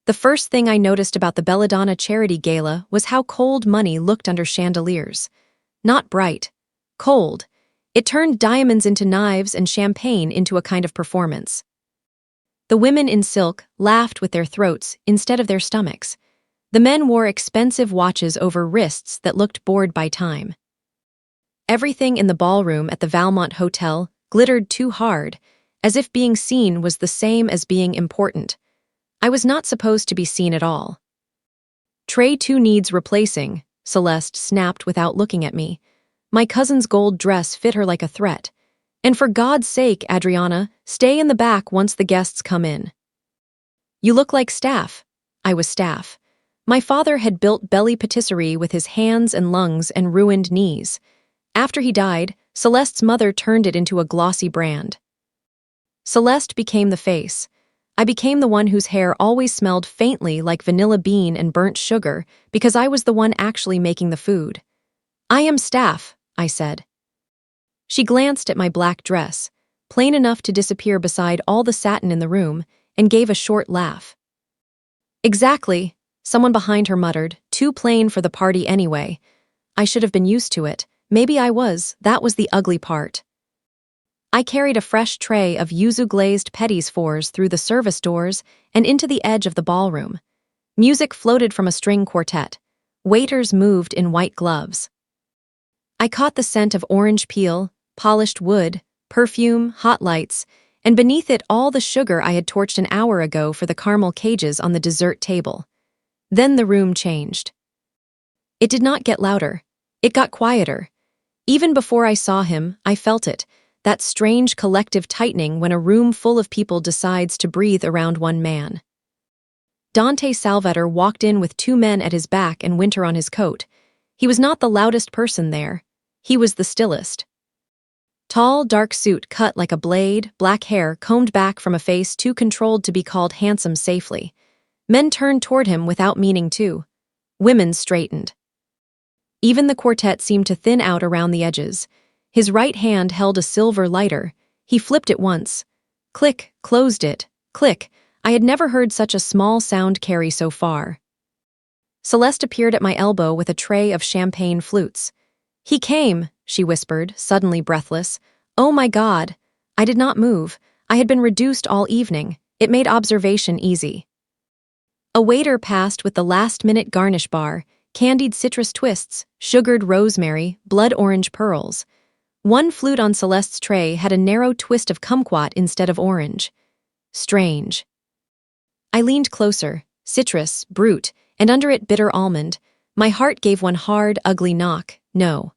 The first thing I noticed about the Belladonna Charity Gala was how cold money looked under chandeliers. Not bright. Cold. It turned diamonds into knives and champagne into a kind of performance. The women in silk laughed with their throats instead of their stomachs. The men wore expensive watches over wrists that looked bored by time. Everything in the ballroom at the Valmont Hotel glittered too hard, as if being seen was the same as being important. I was not supposed to be seen at all. "Tray 2 needs replacing," Celeste snapped without looking at me. My cousin's gold dress fit her like a threat. "And for God's sake, Adriana, stay in the back once the guests come in." "You look like staff." I was staff. My father had built Belly Patisserie with his hands and lungs and ruined knees. After he died, Celeste's mother turned it into a glossy brand. Celeste became the face. I became the one whose hair always smelled faintly like vanilla bean and burnt sugar because I was the one actually making the food. "I am staff," I said. She glanced at my black dress, plain enough to disappear beside all the satin in the room, and gave a short laugh. "Exactly," someone behind her muttered, "too plain for the party anyway." I should have been used to it. Maybe I was. That was the ugly part. I carried a fresh tray of yuzu-glazed petits fours through the service doors and into the edge of the ballroom. Music floated from a string quartet. Waiters moved in white gloves. I caught the scent of orange peel, polished wood, perfume, hot lights, and beneath it all the sugar I had torched an hour ago for the caramel cages on the dessert table. Then the room changed. It did not get louder. It got quieter. Even before I saw him, I felt it, that strange collective tightening when a room full of people decides to breathe around one man. Dante Salvator walked in with 2 men at his back and winter on his coat. He was not the loudest person there. He was the stillest. Tall, dark suit cut like a blade, black hair combed back from a face too controlled to be called handsome safely. Men turned toward him without meaning to. Women straightened. Even the quartet seemed to thin out around the edges. His right hand held a silver lighter. He flipped it once. Click, closed it. Click. I had never heard such a small sound carry so far. Celeste appeared at my elbow with a tray of champagne flutes. "He came," she whispered, suddenly breathless. "Oh my God." I did not move. I had been reduced all evening. It made observation easy. A waiter passed with the last-minute garnish bar, candied citrus twists, sugared rosemary, blood orange pearls. One flute on Celeste's tray had a narrow twist of kumquat instead of orange. Strange. I leaned closer, citrus, brute, and under it bitter almond. My heart gave one hard, ugly knock. No.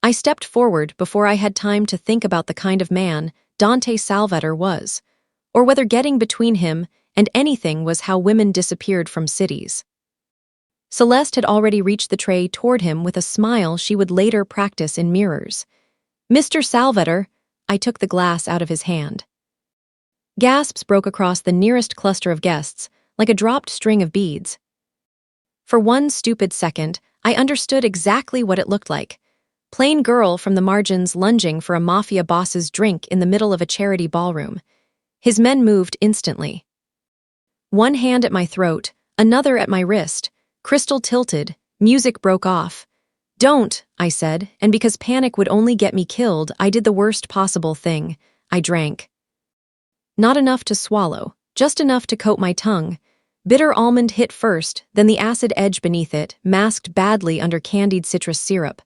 I stepped forward before I had time to think about the kind of man Dante Salvator was, or whether getting between him and anything was how women disappeared from cities. Celeste had already reached the tray toward him with a smile she would later practice in mirrors. "Mr. Salvator," I took the glass out of his hand. Gasps broke across the nearest cluster of guests, like a dropped string of beads. For one stupid second, I understood exactly what it looked like. Plain girl from the margins lunging for a mafia boss's drink in the middle of a charity ballroom. His men moved instantly. One hand at my throat, another at my wrist. Crystal tilted, music broke off. "Don't," I said, and because panic would only get me killed, I did the worst possible thing. I drank. Not enough to swallow, just enough to coat my tongue. Bitter almond hit first, then the acid edge beneath it, masked badly under candied citrus syrup.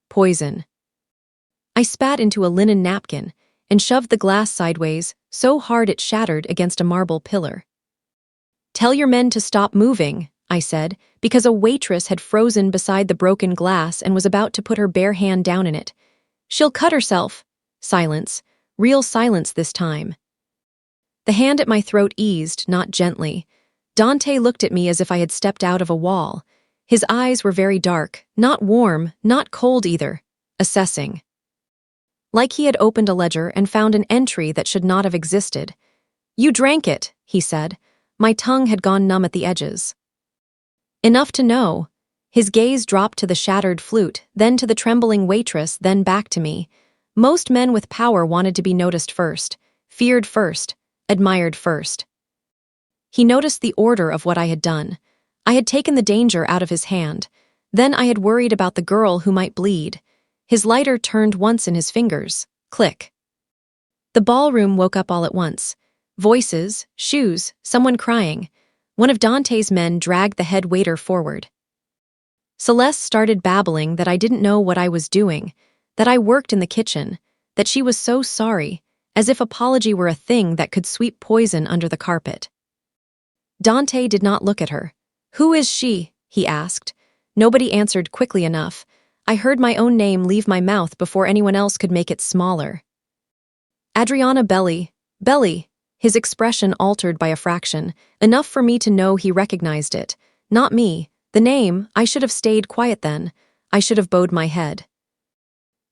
Poison. I spat into a linen napkin and shoved the glass sideways, so hard it shattered against a marble pillar. "Tell your men to stop moving," I said, because a waitress had frozen beside the broken glass and was about to put her bare hand down in it. "She'll cut herself." Silence. Real silence this time. The hand at my throat eased, not gently. Dante looked at me as if I had stepped out of a wall. His eyes were very dark, not warm, not cold either. Assessing. Like he had opened a ledger and found an entry that should not have existed. "You drank it," he said. My tongue had gone numb at the edges. "Enough to know." His gaze dropped to the shattered flute, then to the trembling waitress, then back to me. Most men with power wanted to be noticed first, feared first, admired first. He noticed the order of what I had done. I had taken the danger out of his hand. Then I had worried about the girl who might bleed. His lighter turned once in his fingers. Click. The ballroom woke up all at once. Voices, shoes, someone crying. One of Dante's men dragged the head waiter forward. Celeste started babbling that I didn't know what I was doing, that I worked in the kitchen, that she was so sorry, as if apology were a thing that could sweep poison under the carpet. Dante did not look at her. "Who is she?" he asked. Nobody answered quickly enough. I heard my own name leave my mouth before anyone else could make it smaller. Adriana Belli. Belli. His expression altered by a fraction, enough for me to know he recognized it. Not me. The name. I should have stayed quiet then. I should have bowed my head.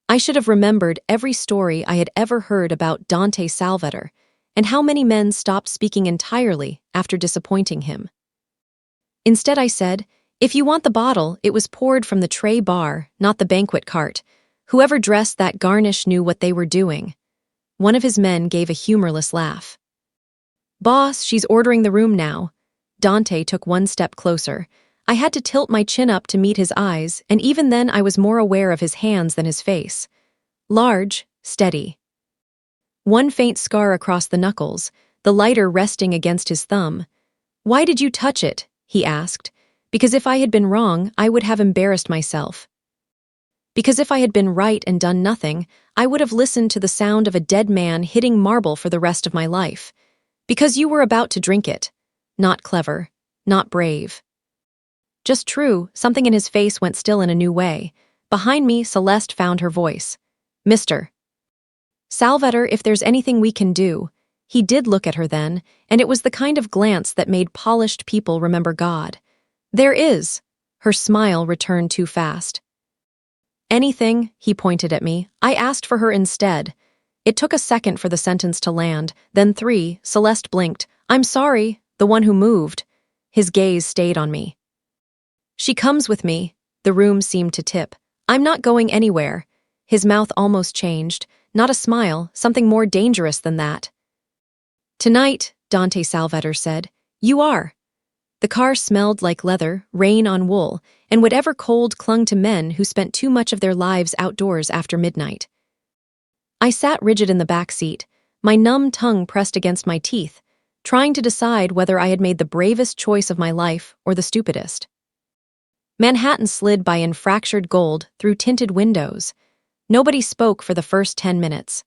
I should have remembered every story I had ever heard about Dante Salvator, and how many men stopped speaking entirely after disappointing him. Instead I said, "If you want the bottle, it was poured from the tray bar, not the banquet cart. Whoever dressed that garnish knew what they were doing." One of his men gave a humorless laugh. "Boss, she's ordering the room now." Dante took one step closer. I had to tilt my chin up to meet his eyes, and even then I was more aware of his hands than his face. Large, steady. One faint scar across the knuckles, the lighter resting against his thumb. "Why did you touch it?" he asked. "Because if I had been wrong, I would have embarrassed myself. Because if I had been right and done nothing, I would have listened to the sound of a dead man hitting marble for the rest of my life. Because you were about to drink it. Not clever, not brave. Just true." Something in his face went still in a new way. Behind me, Celeste found her voice. "Mr. Salvator, if there's anything we can do." He did look at her then, and it was the kind of glance that made polished people remember God. "There is." Her smile returned too fast. "Anything," he pointed at me. "I asked for her instead." It took a second for the sentence to land, then 3. Celeste blinked. "I'm sorry, the one who moved." His gaze stayed on me. "She comes with me." The room seemed to tip. "I'm not going anywhere." His mouth almost changed. Not a smile, something more dangerous than that. "Tonight," Dante Salvator said, "you are." The car smelled like leather, rain on wool, and whatever cold clung to men who spent too much of their lives outdoors after midnight. I sat rigid in the back seat, my numb tongue pressed against my teeth, trying to decide whether I had made the bravest choice of my life or the stupidest. Manhattan slid by in fractured gold through tinted windows. Nobody spoke for the first 10 minutes.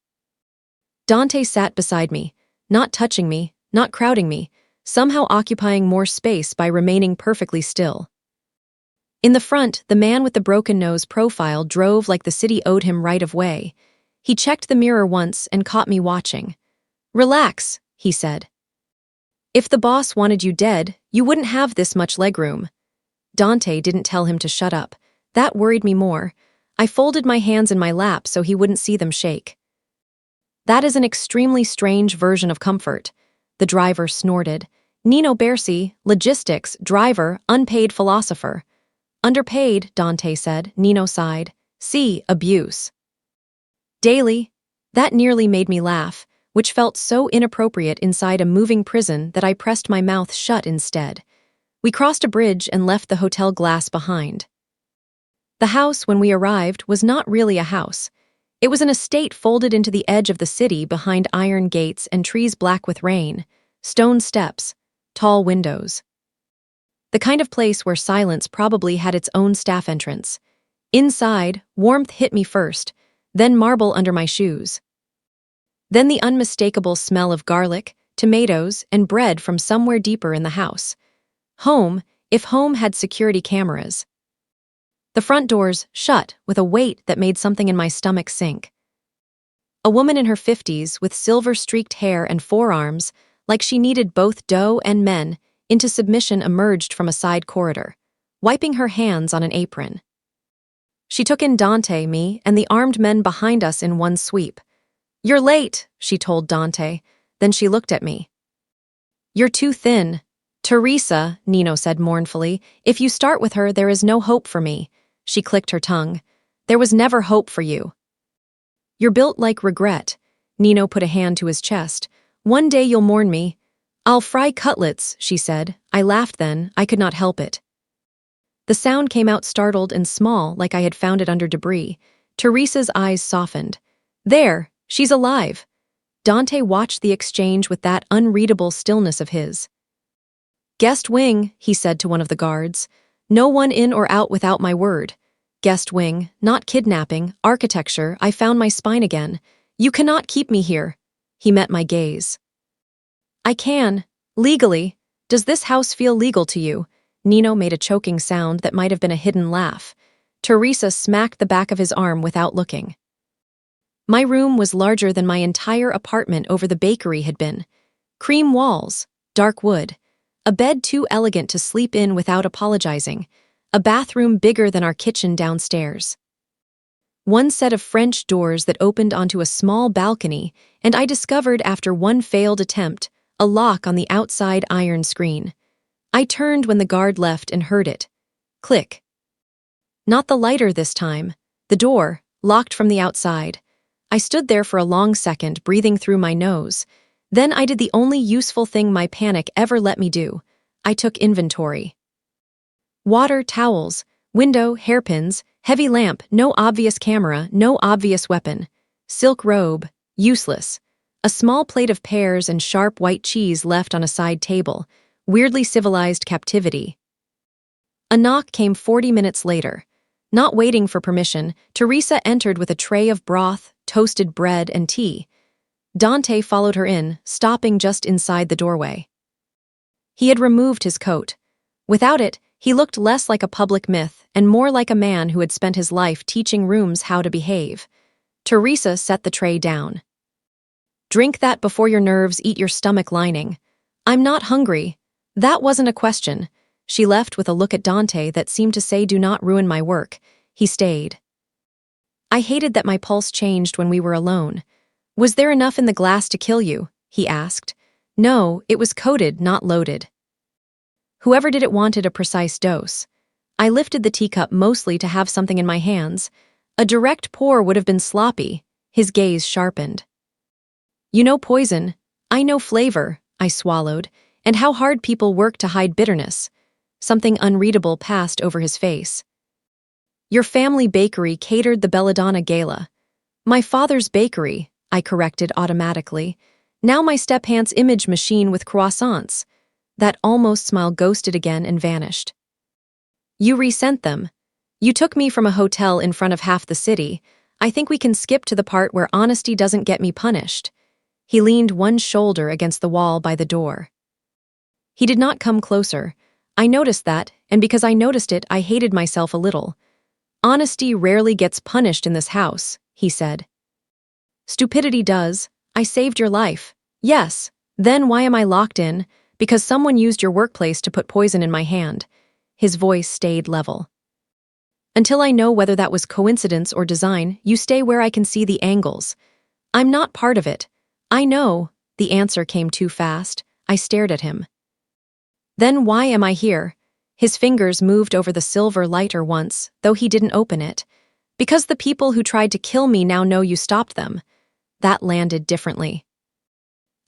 Dante sat beside me, not touching me, not crowding me, somehow occupying more space by remaining perfectly still. In the front, the man with the broken nose profile drove like the city owed him right of way. He checked the mirror once and caught me watching. "Relax," he said. "If the boss wanted you dead, you wouldn't have this much legroom." Dante didn't tell him to shut up. That worried me more. I folded my hands in my lap so he wouldn't see them shake. "That is an extremely strange version of comfort." The driver snorted. "Nino Bersi, logistics, driver, unpaid philosopher." "Underpaid," Dante said. Nino sighed. "See, abuse." "Daily." That nearly made me laugh, which felt so inappropriate inside a moving prison that I pressed my mouth shut instead. We crossed a bridge and left the hotel glass behind. The house, when we arrived, was not really a house. It was an estate folded into the edge of the city behind iron gates and trees black with rain, stone steps, tall windows. The kind of place where silence probably had its own staff entrance. Inside, warmth hit me first, then marble under my shoes. Then the unmistakable smell of garlic, tomatoes, and bread from somewhere deeper in the house. Home, if home had security cameras. The front doors shut with a weight that made something in my stomach sink. A woman in her 50s with silver-streaked hair and forearms, like she needed both dough and men, into submission emerged from a side corridor, wiping her hands on an apron. She took in Dante, me, and the armed men behind us in one sweep. "You're late," she told Dante. Then she looked at me. "You're too thin." "Teresa," Nino said mournfully, "if you start with her, there is no hope for me." She clicked her tongue. "There was never hope for you." "You're built like regret." Nino put a hand to his chest. "One day you'll mourn me." "I'll fry cutlets," she said. I laughed then, I could not help it. The sound came out startled and small, like I had found it under debris. Teresa's eyes softened. "There, she's alive." Dante watched the exchange with that unreadable stillness of his. "Guest wing," he said to one of the guards. "No one in or out without my word." Guest wing, not kidnapping, architecture. I found my spine again. "You cannot keep me here." He met my gaze. "I can. Legally. Does this house feel legal to you?" Nino made a choking sound that might have been a hidden laugh. Teresa smacked the back of his arm without looking. My room was larger than my entire apartment over the bakery had been. Cream walls, dark wood, a bed too elegant to sleep in without apologizing, a bathroom bigger than our kitchen downstairs. One set of French doors that opened onto a small balcony, and I discovered after one failed attempt, a lock on the outside iron screen. I turned when the guard left and heard it. Click. Not the lighter this time. The door, locked from the outside. I stood there for a long second, breathing through my nose. Then I did the only useful thing my panic ever let me do. I took inventory. Water, towels, window, hairpins, heavy lamp, no obvious camera, no obvious weapon. Silk robe, useless. A small plate of pears and sharp white cheese left on a side table. Weirdly civilized captivity. A knock came 40 minutes later. Not waiting for permission, Teresa entered with a tray of broth, toasted bread, and tea. Dante followed her in, stopping just inside the doorway. He had removed his coat. Without it, he looked less like a public myth and more like a man who had spent his life teaching rooms how to behave. Teresa set the tray down. "Drink that before your nerves eat your stomach lining." "I'm not hungry." That wasn't a question. She left with a look at Dante that seemed to say, "Do not ruin my work." He stayed. I hated that my pulse changed when we were alone. "Was there enough in the glass to kill you?" he asked. "No, it was coated, not loaded." Whoever did it wanted a precise dose. I lifted the teacup mostly to have something in my hands. A direct pour would have been sloppy. His gaze sharpened. "You know poison. I know flavor," I swallowed, "and how hard people work to hide bitterness." Something unreadable passed over his face. "Your family bakery catered the Belladonna Gala." "My father's bakery," I corrected automatically. "Now my step-aunt's image machine with croissants." That almost smile ghosted again and vanished. "You resent them. You took me from a hotel in front of half the city. I think we can skip to the part where honesty doesn't get me punished." He leaned one shoulder against the wall by the door. He did not come closer. I noticed that, and because I noticed it, I hated myself a little. "Honesty rarely gets punished in this house," he said. "Stupidity does. I saved your life." "Yes. Then why am I locked in?" "Because someone used your workplace to put poison in my hand." His voice stayed level. "Until I know whether that was coincidence or design, you stay where I can see the angles." "I'm not part of it." "I know." The answer came too fast. I stared at him. "Then why am I here?" His fingers moved over the silver lighter once, though he didn't open it. "Because the people who tried to kill me now know you stopped them." That landed differently.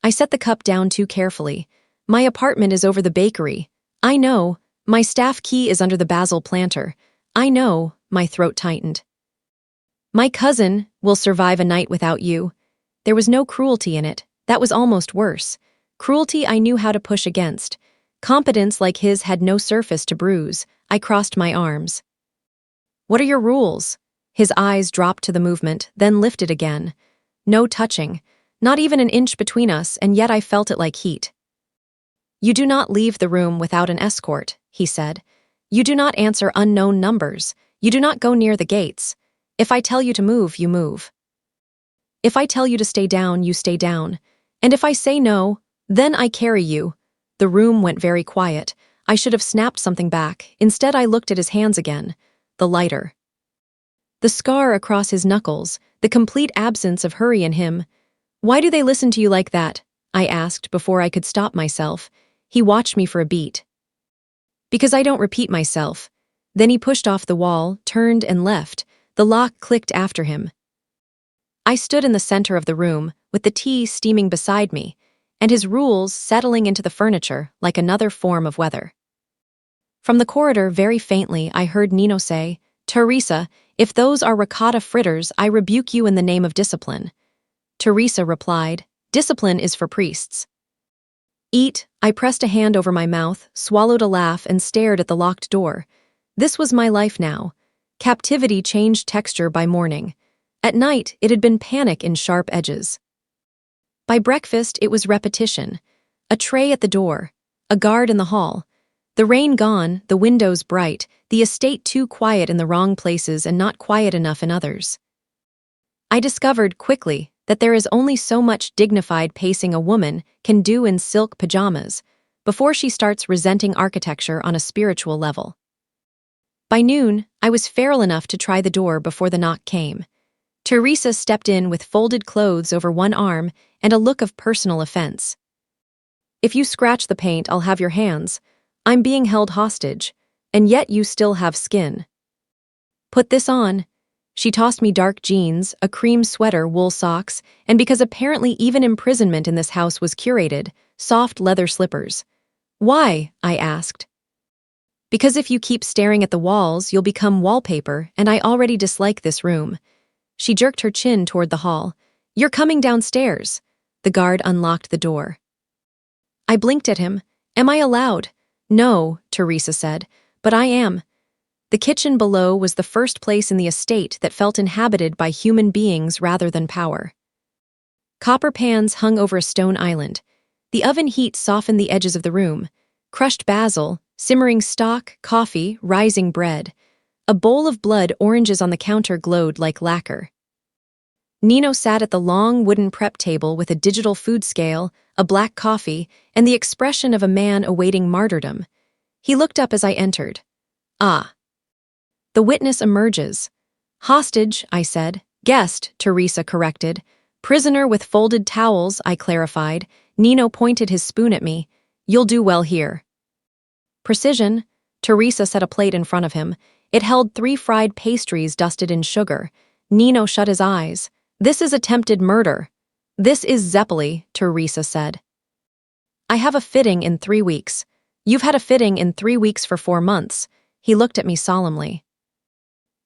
I set the cup down too carefully. "My apartment is over the bakery." "I know." "My staff key is under the basil planter." "I know." My throat tightened. "My cousin will survive a night without you." There was no cruelty in it. That was almost worse. Cruelty I knew how to push against. Competence like his had no surface to bruise. I crossed my arms. "What are your rules?" His eyes dropped to the movement, then lifted again. "No touching. Not even an inch between us, and yet I felt it like heat." "You do not leave the room without an escort," he said. "You do not answer unknown numbers. You do not go near the gates. If I tell you to move, you move. If I tell you to stay down, you stay down. And if I say no, then I carry you." The room went very quiet. I should have snapped something back. Instead, I looked at his hands again. The lighter. The scar across his knuckles, the complete absence of hurry in him. "Why do they listen to you like that?" I asked before I could stop myself. He watched me for a beat. "Because I don't repeat myself." Then he pushed off the wall, turned and left. The lock clicked after him. I stood in the center of the room, with the tea steaming beside me. and his rules settling into the furniture like another form of weather. From the corridor, very faintly, I heard Nino say, "Teresa, if those are ricotta fritters, I rebuke you in the name of discipline." Teresa replied, "Discipline is for priests." "Eat." I pressed a hand over my mouth, swallowed a laugh, and stared at the locked door. This was my life now. Captivity changed texture by morning. At night, it had been panic in sharp edges. By breakfast, it was repetition. A tray at the door, a guard in the hall. The rain gone, the windows bright, the estate too quiet in the wrong places and not quiet enough in others. I discovered quickly that there is only so much dignified pacing a woman can do in silk pajamas before she starts resenting architecture on a spiritual level. By noon, I was feral enough to try the door before the knock came. Teresa stepped in with folded clothes over one arm and a look of personal offense. "If you scratch the paint, I'll have your hands. I'm being held hostage, and yet you still have skin." "Put this on." She tossed me dark jeans, a cream sweater, wool socks, and because apparently even imprisonment in this house was curated, soft leather slippers. "Why?" I asked. "Because if you keep staring at the walls, you'll become wallpaper, and I already dislike this room." She jerked her chin toward the hall. "You're coming downstairs." The guard unlocked the door. I blinked at him. "Am I allowed?" "No," Teresa said, "but I am." The kitchen below was the first place in the estate that felt inhabited by human beings rather than power. Copper pans hung over a stone island. The oven heat softened the edges of the room. Crushed basil, simmering stock, coffee, rising bread. A bowl of blood oranges on the counter glowed like lacquer. Nino sat at the long wooden prep table with a digital food scale, a black coffee, and the expression of a man awaiting martyrdom. He looked up as I entered. "Ah." "The witness emerges." "Hostage," I said. "Guest," Teresa corrected. "Prisoner with folded towels," I clarified. Nino pointed his spoon at me. "You'll do well here." "Precision." Teresa set a plate in front of him. It held 3 fried pastries dusted in sugar. Nino shut his eyes. "This is attempted murder." "This is Zeppeli," Teresa said. "I have a fitting in 3 weeks. You've had a fitting in 3 weeks for 4 months. He looked at me solemnly.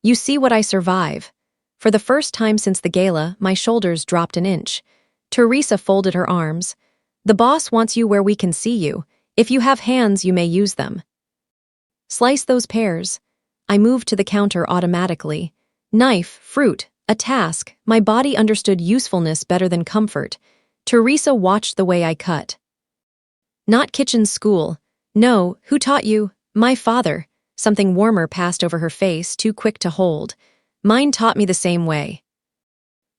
"You see what I survive." For the first time since the gala, my shoulders dropped an inch. Teresa folded her arms. "The boss wants you where we can see you. If you have hands, you may use them." "Slice those pears." I moved to the counter automatically. Knife, fruit, a task. My body understood usefulness better than comfort. Teresa watched the way I cut. "Not kitchen school." "No, who taught you?" "My father." Something warmer passed over her face, too quick to hold. "Mine taught me the same way."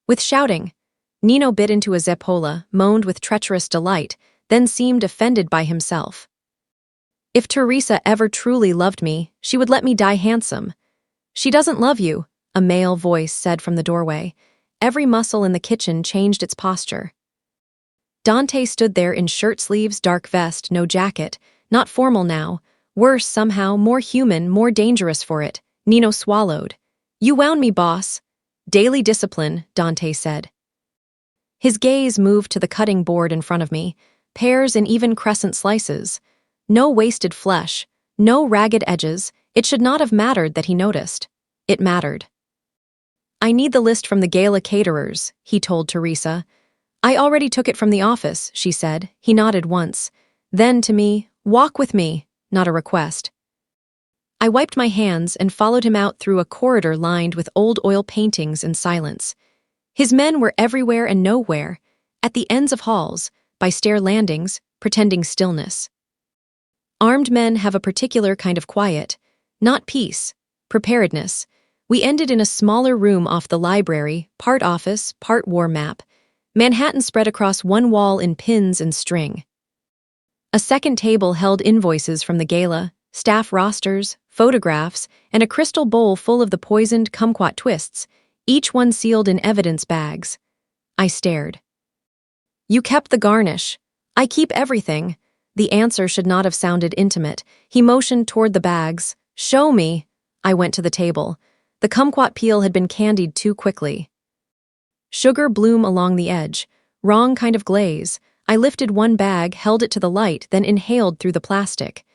With shouting. Nino bit into a zeppola, moaned with treacherous delight, then seemed offended by himself. "If Teresa ever truly loved me, she would let me die handsome." "She doesn't love you," a male voice said from the doorway. Every muscle in the kitchen changed its posture. Dante stood there in shirt sleeves, dark vest, no jacket, not formal now. Worse, somehow, more human, more dangerous for it. Nino swallowed. "You wound me, boss." "Daily discipline," Dante said. His gaze moved to the cutting board in front of me, pears in even crescent slices. No wasted flesh, no ragged edges. It should not have mattered that he noticed. It mattered. "I need the list from the gala caterers," he told Teresa. "I already took it from the office," she said. He nodded once. Then to me, "Walk with me," not a request. I wiped my hands and followed him out through a corridor lined with old oil paintings and silence. His men were everywhere and nowhere, at the ends of halls, by stair landings, pretending stillness. Armed men have a particular kind of quiet, not peace, preparedness. We ended in a smaller room off the library, part office, part war map. Manhattan spread across one wall in pins and string. A second table held invoices from the gala, staff rosters, photographs, and a crystal bowl full of the poisoned kumquat twists, each one sealed in evidence bags. I stared. "You kept the garnish." "I keep everything." The answer should not have sounded intimate. He motioned toward the bags. "Show me." I went to the table. The kumquat peel had been candied too quickly. Sugar bloom along the edge, wrong kind of glaze. I lifted one bag, held it to the light, then inhaled through the plastic.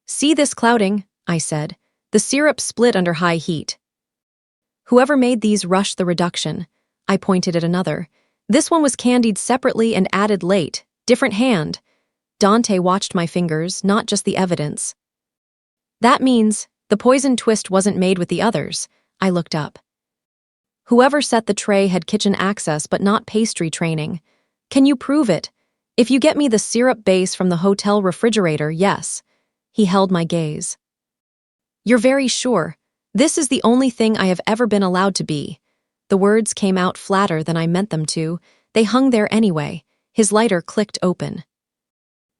"See this clouding?" I said. "The syrup split under high heat. Whoever made these rushed the reduction." I pointed at another. "This one was candied separately and added late. Different hand." Dante watched my fingers, not just the evidence. "That means the poison twist wasn't made with the others." I looked up. "Whoever set the tray had kitchen access but not pastry training. Can you prove it? If you get me the syrup base from the hotel refrigerator, yes." He held my gaze. "You're very sure? This is the only thing I have ever been allowed to be." The words came out flatter than I meant them to. They hung there anyway. His lighter clicked open.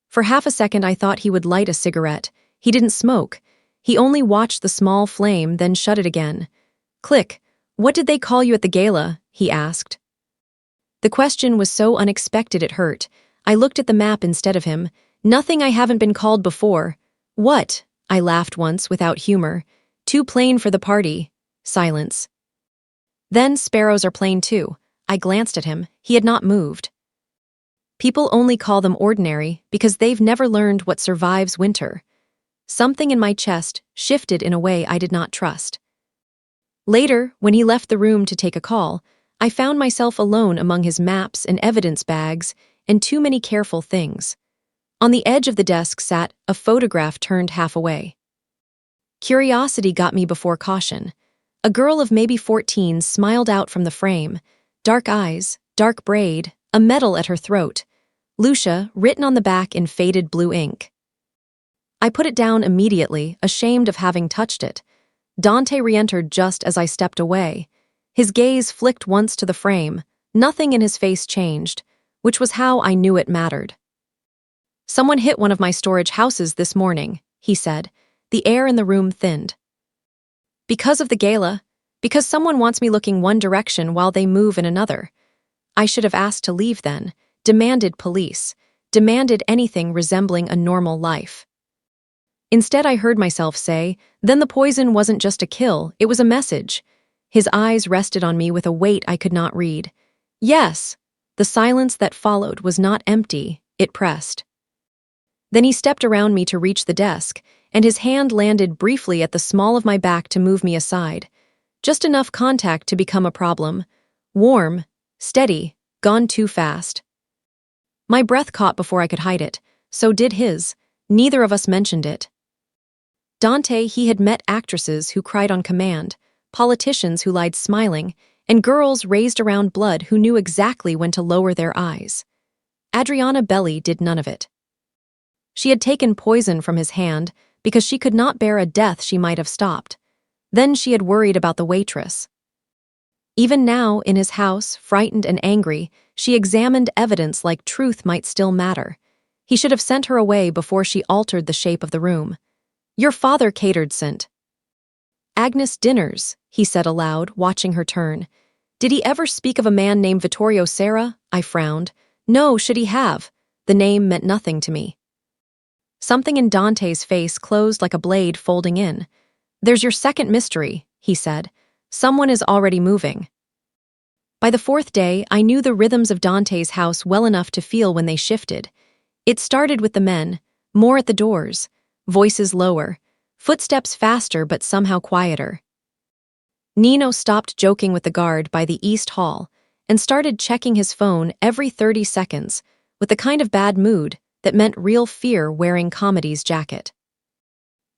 For half a second I thought he would light a cigarette. He didn't smoke. He only watched the small flame, then shut it again. Click. "What did they call you at the gala?" he asked. The question was so unexpected it hurt. I looked at the map instead of him. "Nothing I haven't been called before." "What?" I laughed once, without humor. "Too plain for the party." Silence. "Then sparrows are plain too." I glanced at him. He had not moved. "People only call them ordinary because they've never learned what survives winter." Something in my chest shifted in a way I did not trust. Later, when he left the room to take a call, I found myself alone among his maps and evidence bags and too many careful things. On the edge of the desk sat a photograph turned half away. Curiosity got me before caution. A girl of maybe 14 smiled out from the frame. Dark eyes, dark braid, a medal at her throat. Lucia, written on the back in faded blue ink. I put it down immediately, ashamed of having touched it. Dante re-entered just as I stepped away. His gaze flicked once to the frame. Nothing in his face changed, which was how I knew it mattered. "Someone hit one of my storage houses this morning," he said. The air in the room thinned. "Because of the gala? Because someone wants me looking one direction while they move in another." I should have asked to leave then, demanded police, demanded anything resembling a normal life. Instead, I heard myself say, "Then the poison wasn't just a kill, it was a message." His eyes rested on me with a weight I could not read. "Yes." The silence that followed was not empty, it pressed. Then he stepped around me to reach the desk, and his hand landed briefly at the small of my back to move me aside. Just enough contact to become a problem. Warm, steady, gone too fast. My breath caught before I could hide it. So did his. Neither of us mentioned it. Dante, he had met actresses who cried on command, politicians who lied smiling, and girls raised around blood who knew exactly when to lower their eyes. Adriana Belli did none of it. She had taken poison from his hand because she could not bear a death she might have stopped. Then she had worried about the waitress. Even now, in his house, frightened and angry, she examined evidence like truth might still matter. He should have sent her away before she altered the shape of the room. "Your father catered St. Agnes dinners," he said aloud, watching her turn. "Did he ever speak of a man named Vittorio Serra?" I frowned. "No, should he have?" The name meant nothing to me. Something in Dante's face closed like a blade folding in. "There's your second mystery," he said. "Someone is already moving." By the fourth day, I knew the rhythms of Dante's house well enough to feel when they shifted. It started with the men, more at the doors, voices lower, footsteps faster but somehow quieter. Nino stopped joking with the guard by the East Hall and started checking his phone every 30 seconds with the kind of bad mood that meant real fear wearing comedy's jacket.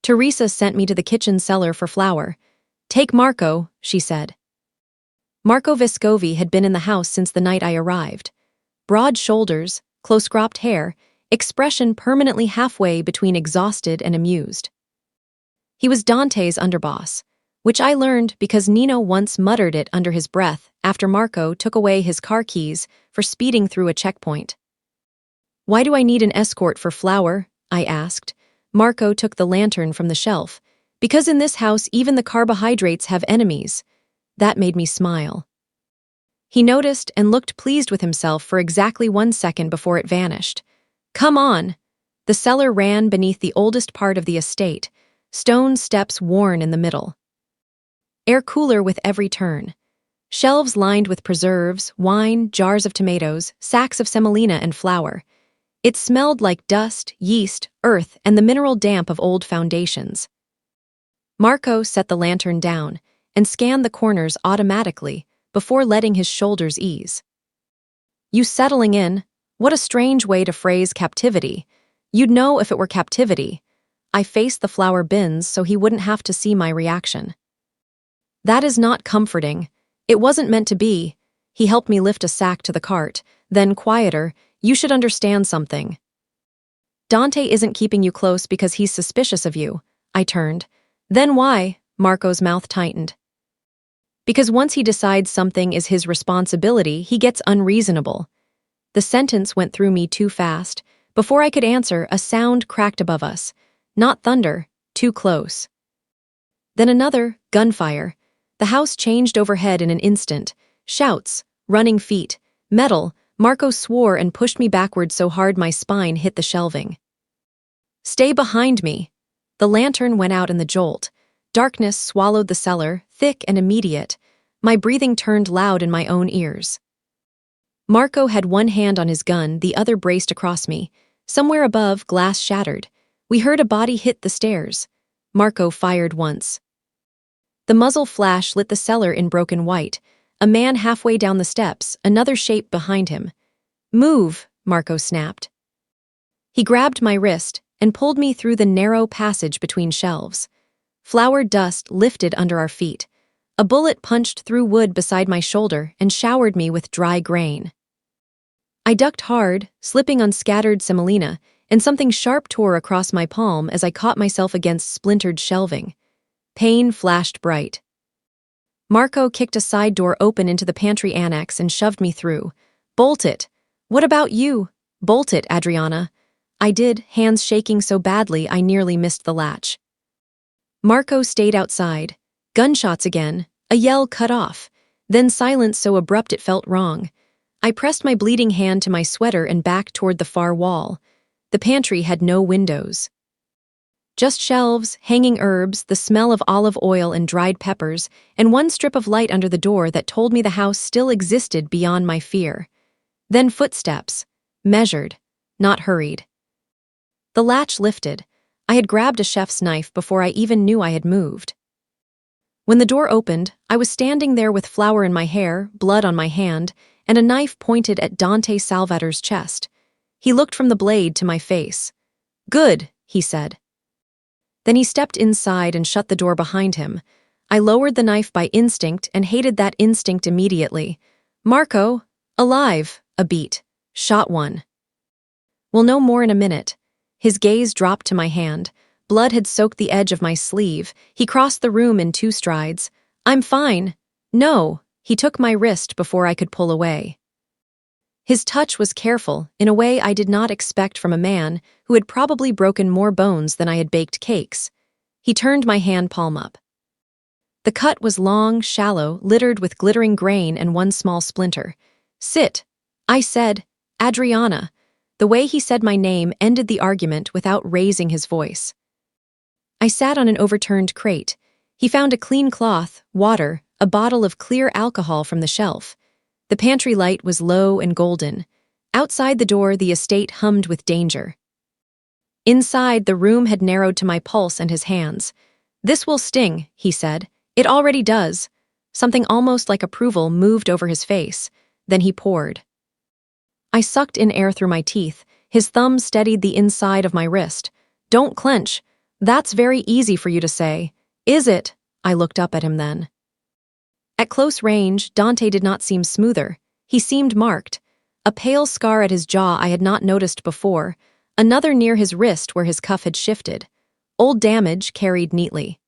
Teresa sent me to the kitchen cellar for flour. "Take Marco," she said. Marco Vescovi had been in the house since the night I arrived. Broad shoulders, close-cropped hair, expression permanently halfway between exhausted and amused. He was Dante's underboss, which I learned because Nino once muttered it under his breath after Marco took away his car keys for speeding through a checkpoint. "Why do I need an escort for flour?" I asked. Marco took the lantern from the shelf. "Because in this house even the carbohydrates have enemies." That made me smile. He noticed and looked pleased with himself for exactly 1 second before it vanished. "Come on." The cellar ran beneath the oldest part of the estate, stone steps worn in the middle. Air cooler with every turn. Shelves lined with preserves, wine, jars of tomatoes, sacks of semolina and flour. It smelled like dust, yeast, earth, and the mineral damp of old foundations. Marco set the lantern down and scanned the corners automatically before letting his shoulders ease. "You settling in? What a strange way to phrase captivity. You'd know if it were captivity." I faced the flour bins so he wouldn't have to see my reaction. "That is not comforting. It wasn't meant to be." He helped me lift a sack to the cart, then quieter, "You should understand something. Dante isn't keeping you close because he's suspicious of you." I turned. "Then why?" Marco's mouth tightened. "Because once he decides something is his responsibility, he gets unreasonable." The sentence went through me too fast. Before I could answer, a sound cracked above us. Not thunder, too close. Then another, gunfire. The house changed overhead in an instant. Shouts, running feet, metal. Marco swore and pushed me backward so hard my spine hit the shelving. "Stay behind me." The lantern went out in the jolt. Darkness swallowed the cellar, thick and immediate. My breathing turned loud in my own ears. Marco had one hand on his gun, the other braced across me. Somewhere above, glass shattered. We heard a body hit the stairs. Marco fired once. The muzzle flash lit the cellar in broken white. A man halfway down the steps, another shape behind him. "Move," Marco snapped. He grabbed my wrist and pulled me through the narrow passage between shelves. Flour dust lifted under our feet. A bullet punched through wood beside my shoulder and showered me with dry grain. I ducked hard, slipping on scattered semolina, and something sharp tore across my palm as I caught myself against splintered shelving. Pain flashed bright. Marco kicked a side door open into the pantry annex and shoved me through. "Bolt it." "What about you?" "Bolt it, Adriana." I did, hands shaking so badly I nearly missed the latch. Marco stayed outside. Gunshots again, a yell cut off, then silence so abrupt it felt wrong. I pressed my bleeding hand to my sweater and backed toward the far wall. The pantry had no windows. Just shelves, hanging herbs, the smell of olive oil and dried peppers, and one strip of light under the door that told me the house still existed beyond my fear. Then footsteps, measured, not hurried. The latch lifted. I had grabbed a chef's knife before I even knew I had moved. When the door opened, I was standing there with flour in my hair, blood on my hand, and a knife pointed at Dante Salvator's chest. He looked from the blade to my face. "Good," he said. Then he stepped inside and shut the door behind him. I lowered the knife by instinct and hated that instinct immediately. "Marco, alive," a beat. "Shot one." "We'll know more in a minute." His gaze dropped to my hand. Blood had soaked the edge of my sleeve. He crossed the room in 2 strides. "I'm fine." "No." He took my wrist before I could pull away. His touch was careful, in a way I did not expect from a man who had probably broken more bones than I had baked cakes. He turned my hand palm up. The cut was long, shallow, littered with glittering grain and one small splinter. "Sit," I said. "Adriana." The way he said my name ended the argument without raising his voice. I sat on an overturned crate. He found a clean cloth, water, a bottle of clear alcohol from the shelf. The pantry light was low and golden. Outside the door, the estate hummed with danger. Inside, the room had narrowed to my pulse and his hands. "This will sting," he said. "It already does." Something almost like approval moved over his face. Then he poured. I sucked in air through my teeth. His thumb steadied the inside of my wrist. "Don't clench." "That's very easy for you to say." "Is it?" I looked up at him then. At close range, Dante did not seem smoother. He seemed marked. A pale scar at his jaw I had not noticed before, another near his wrist where his cuff had shifted. Old damage carried neatly.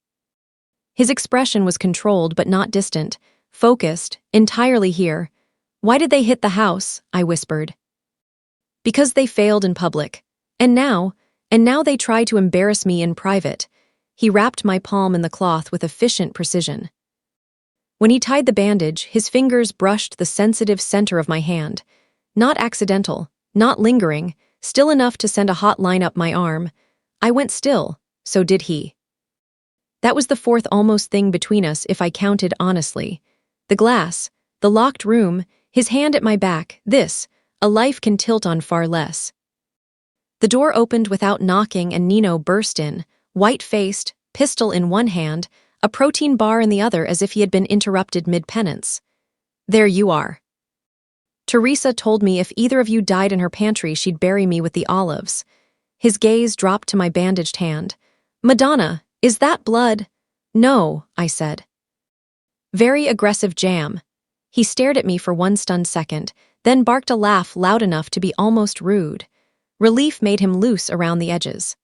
His expression was controlled but not distant, focused, entirely here. "Why did they hit the house?" I whispered. "Because they failed in public. And now they try to embarrass me in private." He wrapped my palm in the cloth with efficient precision. When he tied the bandage, his fingers brushed the sensitive center of my hand. Not accidental, not lingering, still enough to send a hot line up my arm. I went still, so did he. That was the 4th almost thing between us if I counted honestly. The glass, the locked room, his hand at my back, this, a life can tilt on far less. The door opened without knocking and Nino burst in, white-faced, pistol in one hand, a protein bar in the other as if he had been interrupted mid-penance. "There you are. Teresa told me if either of you died in her pantry, she'd bury me with the olives." His gaze dropped to my bandaged hand. "Madonna, is that blood?" "No," I said. Very aggressive jam. He stared at me for one stunned second, then barked a laugh loud enough to be almost rude. Relief made him loose around the edges.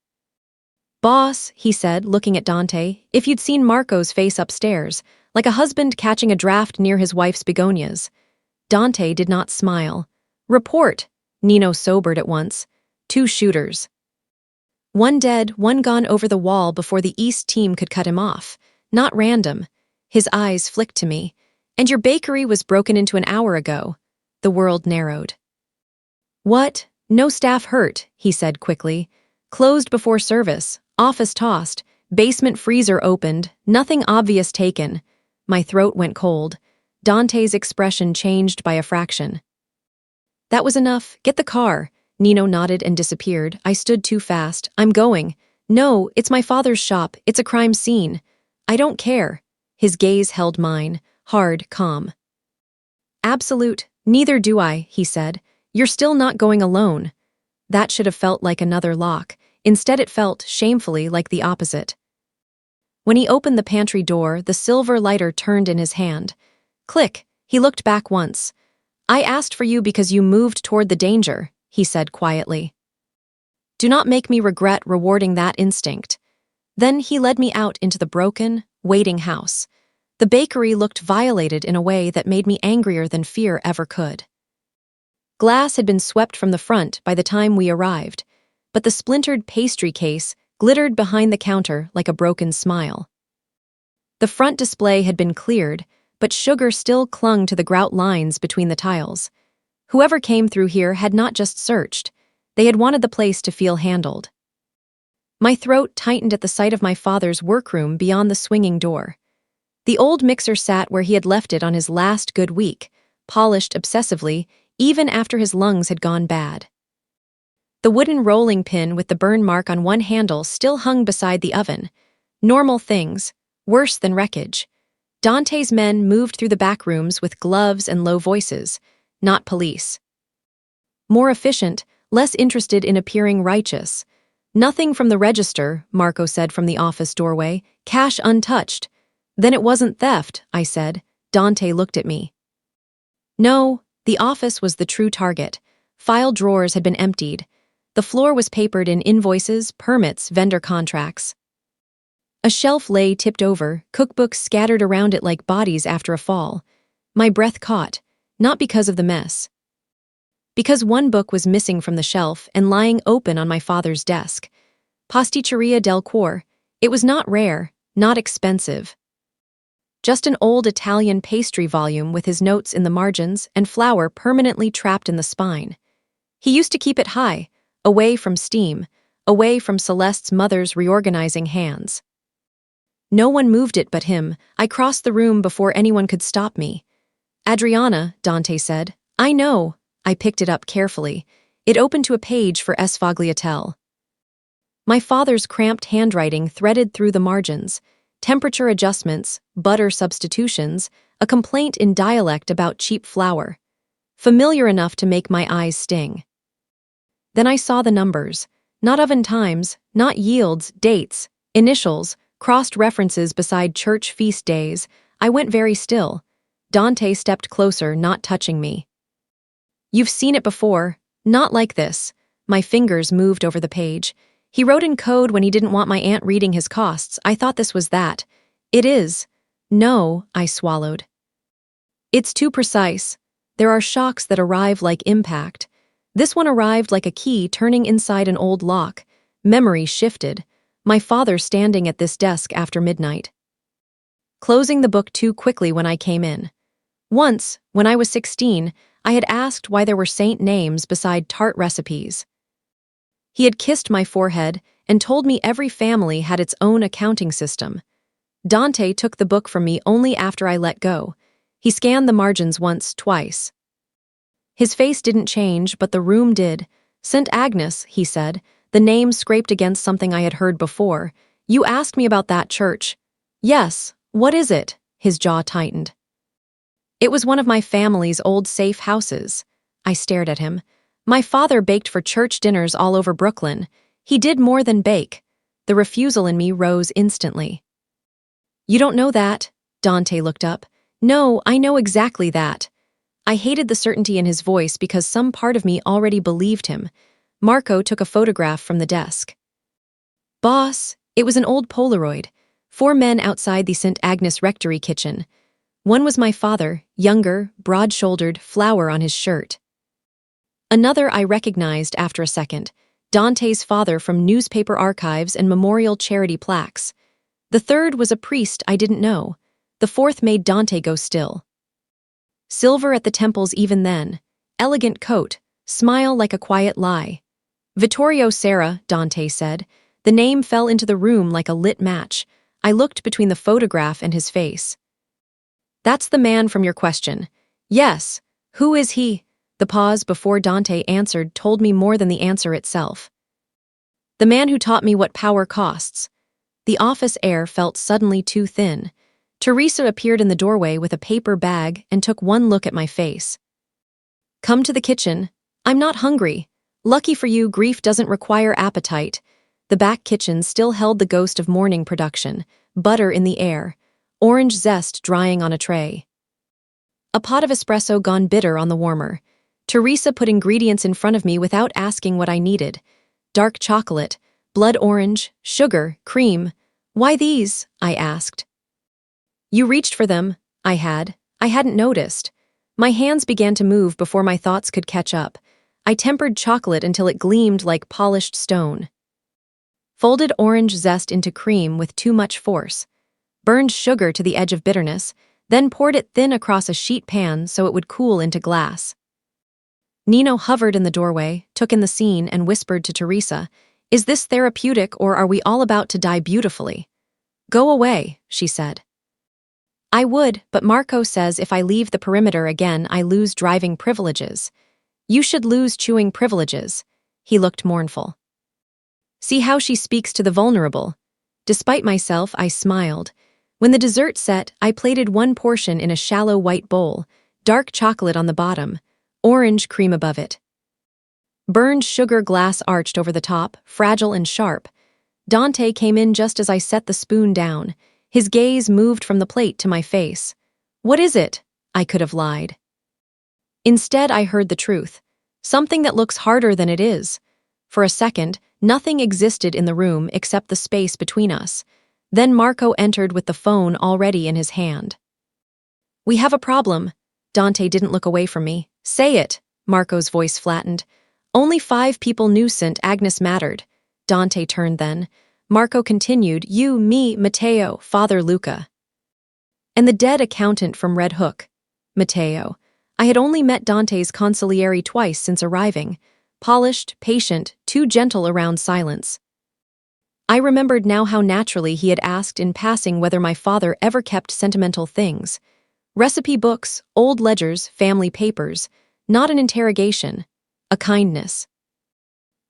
"Boss," he said, looking at Dante, "if you'd seen Marco's face upstairs, like a husband catching a draft near his wife's begonias." Dante did not smile. "Report." Nino sobered at once. "2 shooters. One dead, one gone over the wall before the East team could cut him off. Not random." His eyes flicked to me. "And your bakery was broken into an hour ago." The world narrowed. "What? No staff hurt," he said quickly. "Closed before service, office tossed, basement freezer opened, nothing obvious taken." My throat went cold. Dante's expression changed by a fraction. "That was enough. Get the car." Nino nodded and disappeared. I stood too fast. "I'm going." "No, it's my father's shop. It's a crime scene." "I don't care." His gaze held mine, hard, calm. "Absolute. Neither do I," he said. "You're still not going alone." That should have felt like another lock. Instead it felt, shamefully, like the opposite. When he opened the pantry door, the silver lighter turned in his hand. Click. He looked back once. "I asked for you because you moved toward the danger," he said quietly. "Do not make me regret rewarding that instinct." Then he led me out into the broken, waiting house. The bakery looked violated in a way that made me angrier than fear ever could. Glass had been swept from the front by the time we arrived, but the splintered pastry case glittered behind the counter like a broken smile. The front display had been cleared, but sugar still clung to the grout lines between the tiles. Whoever came through here had not just searched, they had wanted the place to feel handled. My throat tightened at the sight of my father's workroom beyond the swinging door. The old mixer sat where he had left it on his last good week, polished obsessively, even after his lungs had gone bad. The wooden rolling pin with the burn mark on one handle still hung beside the oven. Normal things, worse than wreckage. Dante's men moved through the back rooms with gloves and low voices, not police. More efficient, less interested in appearing righteous. "Nothing from the register," Marco said from the office doorway. "Cash untouched." "Then it wasn't theft," I said. Dante looked at me. No, the office was the true target. File drawers had been emptied. The floor was papered in invoices, permits, vendor contracts. A shelf lay tipped over, cookbooks scattered around it like bodies after a fall. My breath caught, not because of the mess. Because one book was missing from the shelf and lying open on my father's desk. Pasticceria del Cuore. It was not rare, not expensive. Just an old Italian pastry volume with his notes in the margins and flour permanently trapped in the spine. He used to keep it high, away from steam, away from Celeste's mother's reorganizing hands. No one moved it but him. I crossed the room before anyone could stop me. "Adriana," Dante said. "I know." I picked it up carefully. It opened to a page for VelvetMafiaTales. My father's cramped handwriting threaded through the margins. Temperature adjustments, butter substitutions, a complaint in dialect about cheap flour. Familiar enough to make my eyes sting. Then I saw the numbers. Not oven times, not yields, dates, initials, crossed references beside church feast days. I went very still. Dante stepped closer, not touching me. "You've seen it before. Not like this." My fingers moved over the page. "He wrote in code when he didn't want my aunt reading his costs. I thought this was that." "It is." "No," I swallowed. "It's too precise. There are shocks that arrive like impact. This one arrived like a key turning inside an old lock. Memory shifted. My father standing at this desk after midnight. Closing the book too quickly when I came in. Once, when I was 16, I had asked why there were saint names beside tart recipes. He had kissed my forehead and told me every family had its own accounting system. Dante took the book from me only after I let go. He scanned the margins once, twice. His face didn't change, but the room did. St. Agnes, he said. The name scraped against something I had heard before. You asked me about that church. Yes, what is it? His jaw tightened. It was one of my family's old safe houses. I stared at him. My father baked for church dinners all over Brooklyn. He did more than bake. The refusal in me rose instantly. You don't know that? Dante looked up. No, I know exactly that. I hated the certainty in his voice because some part of me already believed him. Marco took a photograph from the desk. Boss, it was an old Polaroid. 4 men outside the St. Agnes Rectory kitchen. One was my father, younger, broad-shouldered, flower on his shirt. Another I recognized after a second, Dante's father from newspaper archives and memorial charity plaques. The third was a priest I didn't know. The fourth made Dante go still. Silver at the temples even then. Elegant coat, smile like a quiet lie. Vittorio Serra, Dante said. The name fell into the room like a lit match. I looked between the photograph and his face. That's the man from your question. Yes. Who is he? The pause before Dante answered told me more than the answer itself. The man who taught me what power costs. The office air felt suddenly too thin. Teresa appeared in the doorway with a paper bag and took one look at my face. Come to the kitchen. I'm not hungry. Lucky for you, grief doesn't require appetite. The back kitchen still held the ghost of morning production, butter in the air, orange zest drying on a tray. A pot of espresso gone bitter on the warmer. Teresa put ingredients in front of me without asking what I needed. Dark chocolate, blood orange, sugar, cream. Why these? I asked. You reached for them. I hadn't noticed. My hands began to move before my thoughts could catch up. I tempered chocolate until it gleamed like polished stone. Folded orange zest into cream with too much force. Burned sugar to the edge of bitterness, then poured it thin across a sheet pan so it would cool into glass. Nino hovered in the doorway, took in the scene, and whispered to Teresa, "Is this therapeutic or are we all about to die beautifully?" "Go away," she said. I would, but Marco says if I leave the perimeter again, I lose driving privileges. You should lose chewing privileges. He looked mournful. See how she speaks to the vulnerable. Despite myself, I smiled. When the dessert set, I plated one portion in a shallow white bowl, dark chocolate on the bottom, orange cream above it. Burned sugar glass arched over the top, fragile and sharp. Dante came in just as I set the spoon down. His gaze moved from the plate to my face. What is it? I could have lied. Instead, I heard the truth. Something that looks harder than it is. For a second, nothing existed in the room except the space between us. Then Marco entered with the phone already in his hand. We have a problem. Dante didn't look away from me. Say it, Marco's voice flattened. Only 5 people knew St. Agnes mattered. Dante turned then. Marco continued, you, me, Matteo, Father Luca. And the dead accountant from Red Hook. Matteo. I had only met Dante's consigliere twice since arriving. Polished, patient, too gentle around silence. I remembered now how naturally he had asked in passing whether my father ever kept sentimental things. Recipe books, old ledgers, family papers. Not an interrogation. A kindness.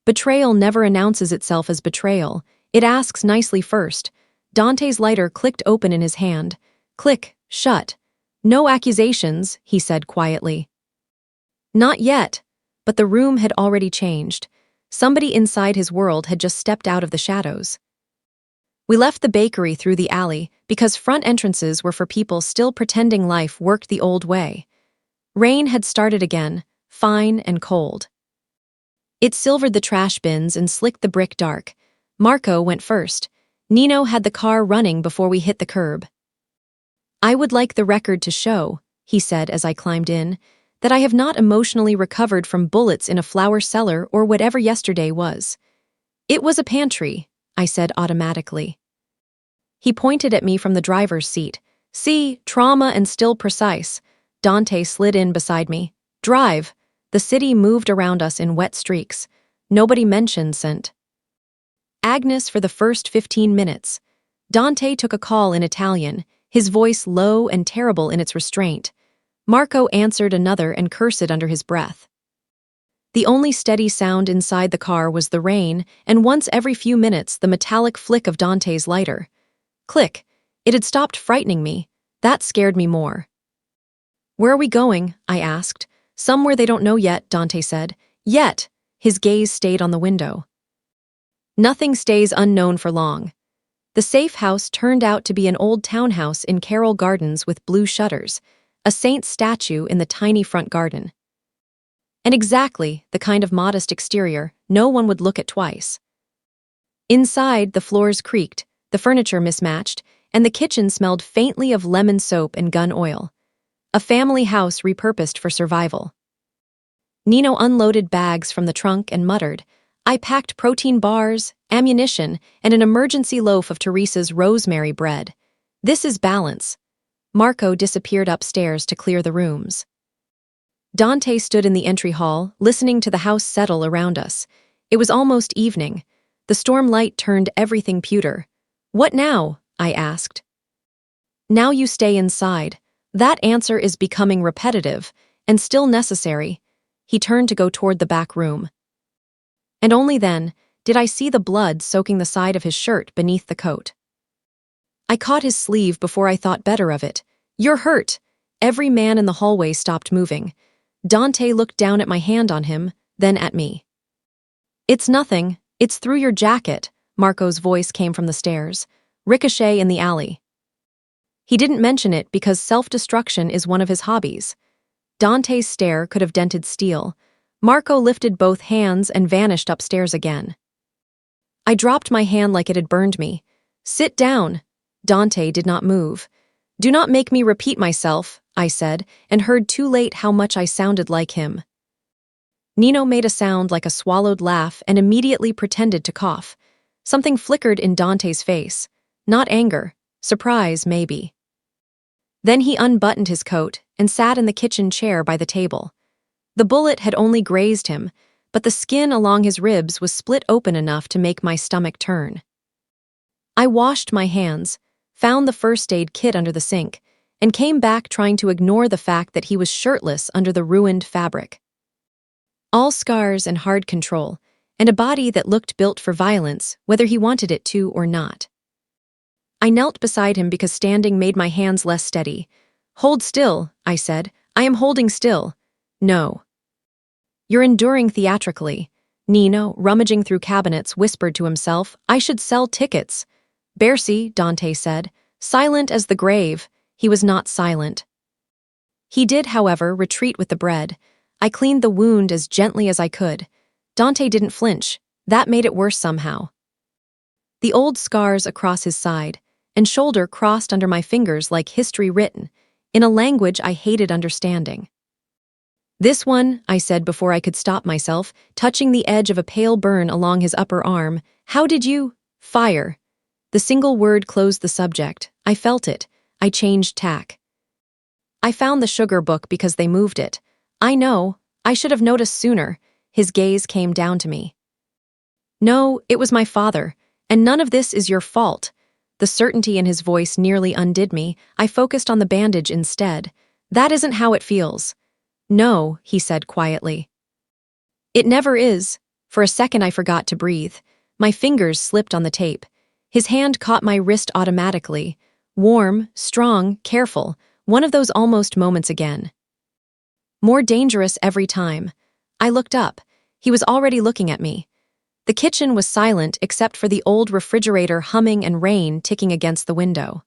Betrayal never announces itself as betrayal. It asks nicely first. Dante's lighter clicked open in his hand. Click, shut. No accusations, he said quietly. Not yet, but the room had already changed. Somebody inside his world had just stepped out of the shadows. We left the bakery through the alley because front entrances were for people still pretending life worked the old way. Rain had started again, fine and cold. It silvered the trash bins and slicked the brick dark. Marco went first. Nino had the car running before we hit the curb. I would like the record to show, he said as I climbed in, that I have not emotionally recovered from bullets in a flour cellar or whatever yesterday was. It was a pantry, I said automatically. He pointed at me from the driver's seat. See, trauma and still precise. Dante slid in beside me. Drive. The city moved around us in wet streaks. Nobody mentioned St. Agnes for the first 15 minutes. Dante took a call in Italian, his voice low and terrible in its restraint. Marco answered another and cursed under his breath. The only steady sound inside the car was the rain, and once every few minutes the metallic flick of Dante's lighter. Click. It had stopped frightening me. That scared me more. "Where are we going?" I asked. "Somewhere they don't know yet," Dante said. "Yet." His gaze stayed on the window. Nothing stays unknown for long. The safe house turned out to be an old townhouse in Carroll Gardens with blue shutters, a saint's statue in the tiny front garden. And exactly the kind of modest exterior no one would look at twice. Inside, the floors creaked, the furniture mismatched, and the kitchen smelled faintly of lemon soap and gun oil. A family house repurposed for survival. Nino unloaded bags from the trunk and muttered, "I packed protein bars, ammunition, and an emergency loaf of Teresa's rosemary bread. This is balance." Marco disappeared upstairs to clear the rooms. Dante stood in the entry hall, listening to the house settle around us. It was almost evening. The storm light turned everything pewter. "What now?" I asked. "Now you stay inside." That answer is becoming repetitive, and still necessary. He turned to go toward the back room. And only then did I see the blood soaking the side of his shirt beneath the coat. I caught his sleeve before I thought better of it. "You're hurt." Every man in the hallway stopped moving. Dante looked down at my hand on him, then at me. "It's nothing. It's through your jacket," Marco's voice came from the stairs. "Ricochet in the alley." He didn't mention it because self-destruction is one of his hobbies. Dante's stare could have dented steel. Marco lifted both hands and vanished upstairs again. I dropped my hand like it had burned me. "Sit down." Dante did not move. "Do not make me repeat myself," I said, and heard too late how much I sounded like him. Nino made a sound like a swallowed laugh and immediately pretended to cough. Something flickered in Dante's face. Not anger. Surprise, maybe. Then he unbuttoned his coat and sat in the kitchen chair by the table. The bullet had only grazed him, but the skin along his ribs was split open enough to make my stomach turn. I washed my hands, found the first aid kit under the sink, and came back trying to ignore the fact that he was shirtless under the ruined fabric. All scars and hard control, and a body that looked built for violence, whether he wanted it to or not. I knelt beside him because standing made my hands less steady. "Hold still," I said. "I am holding still." "No." "You're enduring theatrically." Nino, rummaging through cabinets, whispered to himself, "I should sell tickets." "Bercy," Dante said. Silent as the grave, he was not silent. He did, however, retreat with the bread. I cleaned the wound as gently as I could. Dante didn't flinch. That made it worse somehow. The old scars across his side and shoulder crossed under my fingers like history written, in a language I hated understanding. "This one," I said before I could stop myself, touching the edge of a pale burn along his upper arm. "How did you—" "Fire." The single word closed the subject. I felt it. I changed tack. "I found the sugar book because they moved it." "I know. I should have noticed sooner." His gaze came down to me. "No, it was my father, and none of this is your fault." The certainty in his voice nearly undid me. I focused on the bandage instead. "That isn't how it feels." "No," he said quietly. "It never is." For a second I forgot to breathe. My fingers slipped on the tape. His hand caught my wrist automatically. Warm, strong, careful, one of those almost moments again. More dangerous every time. I looked up. He was already looking at me. The kitchen was silent except for the old refrigerator humming and rain ticking against the window.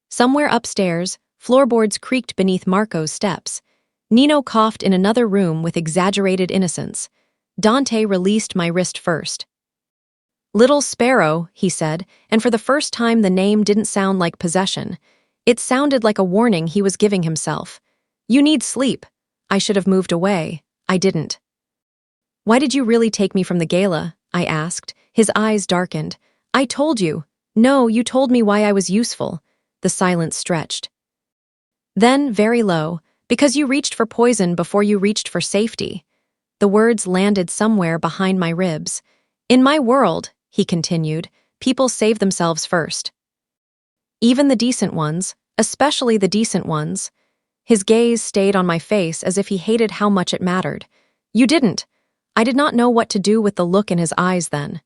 Somewhere upstairs, floorboards creaked beneath Marco's steps. Nino coughed in another room with exaggerated innocence. Dante released my wrist first. "Little Sparrow," he said, and for the first time the name didn't sound like possession. It sounded like a warning he was giving himself. "You need sleep." I should have moved away. I didn't. "Why did you really take me from the gala?" I asked. His eyes darkened. "I told you." "No, you told me why I was useful." The silence stretched. Then, very low, "Because you reached for poison before you reached for safety." The words landed somewhere behind my ribs. "In my world," he continued, "people save themselves first. Even the decent ones, especially the decent ones." His gaze stayed on my face as if he hated how much it mattered. You didn't. I did not know what to do with the look in his eyes then.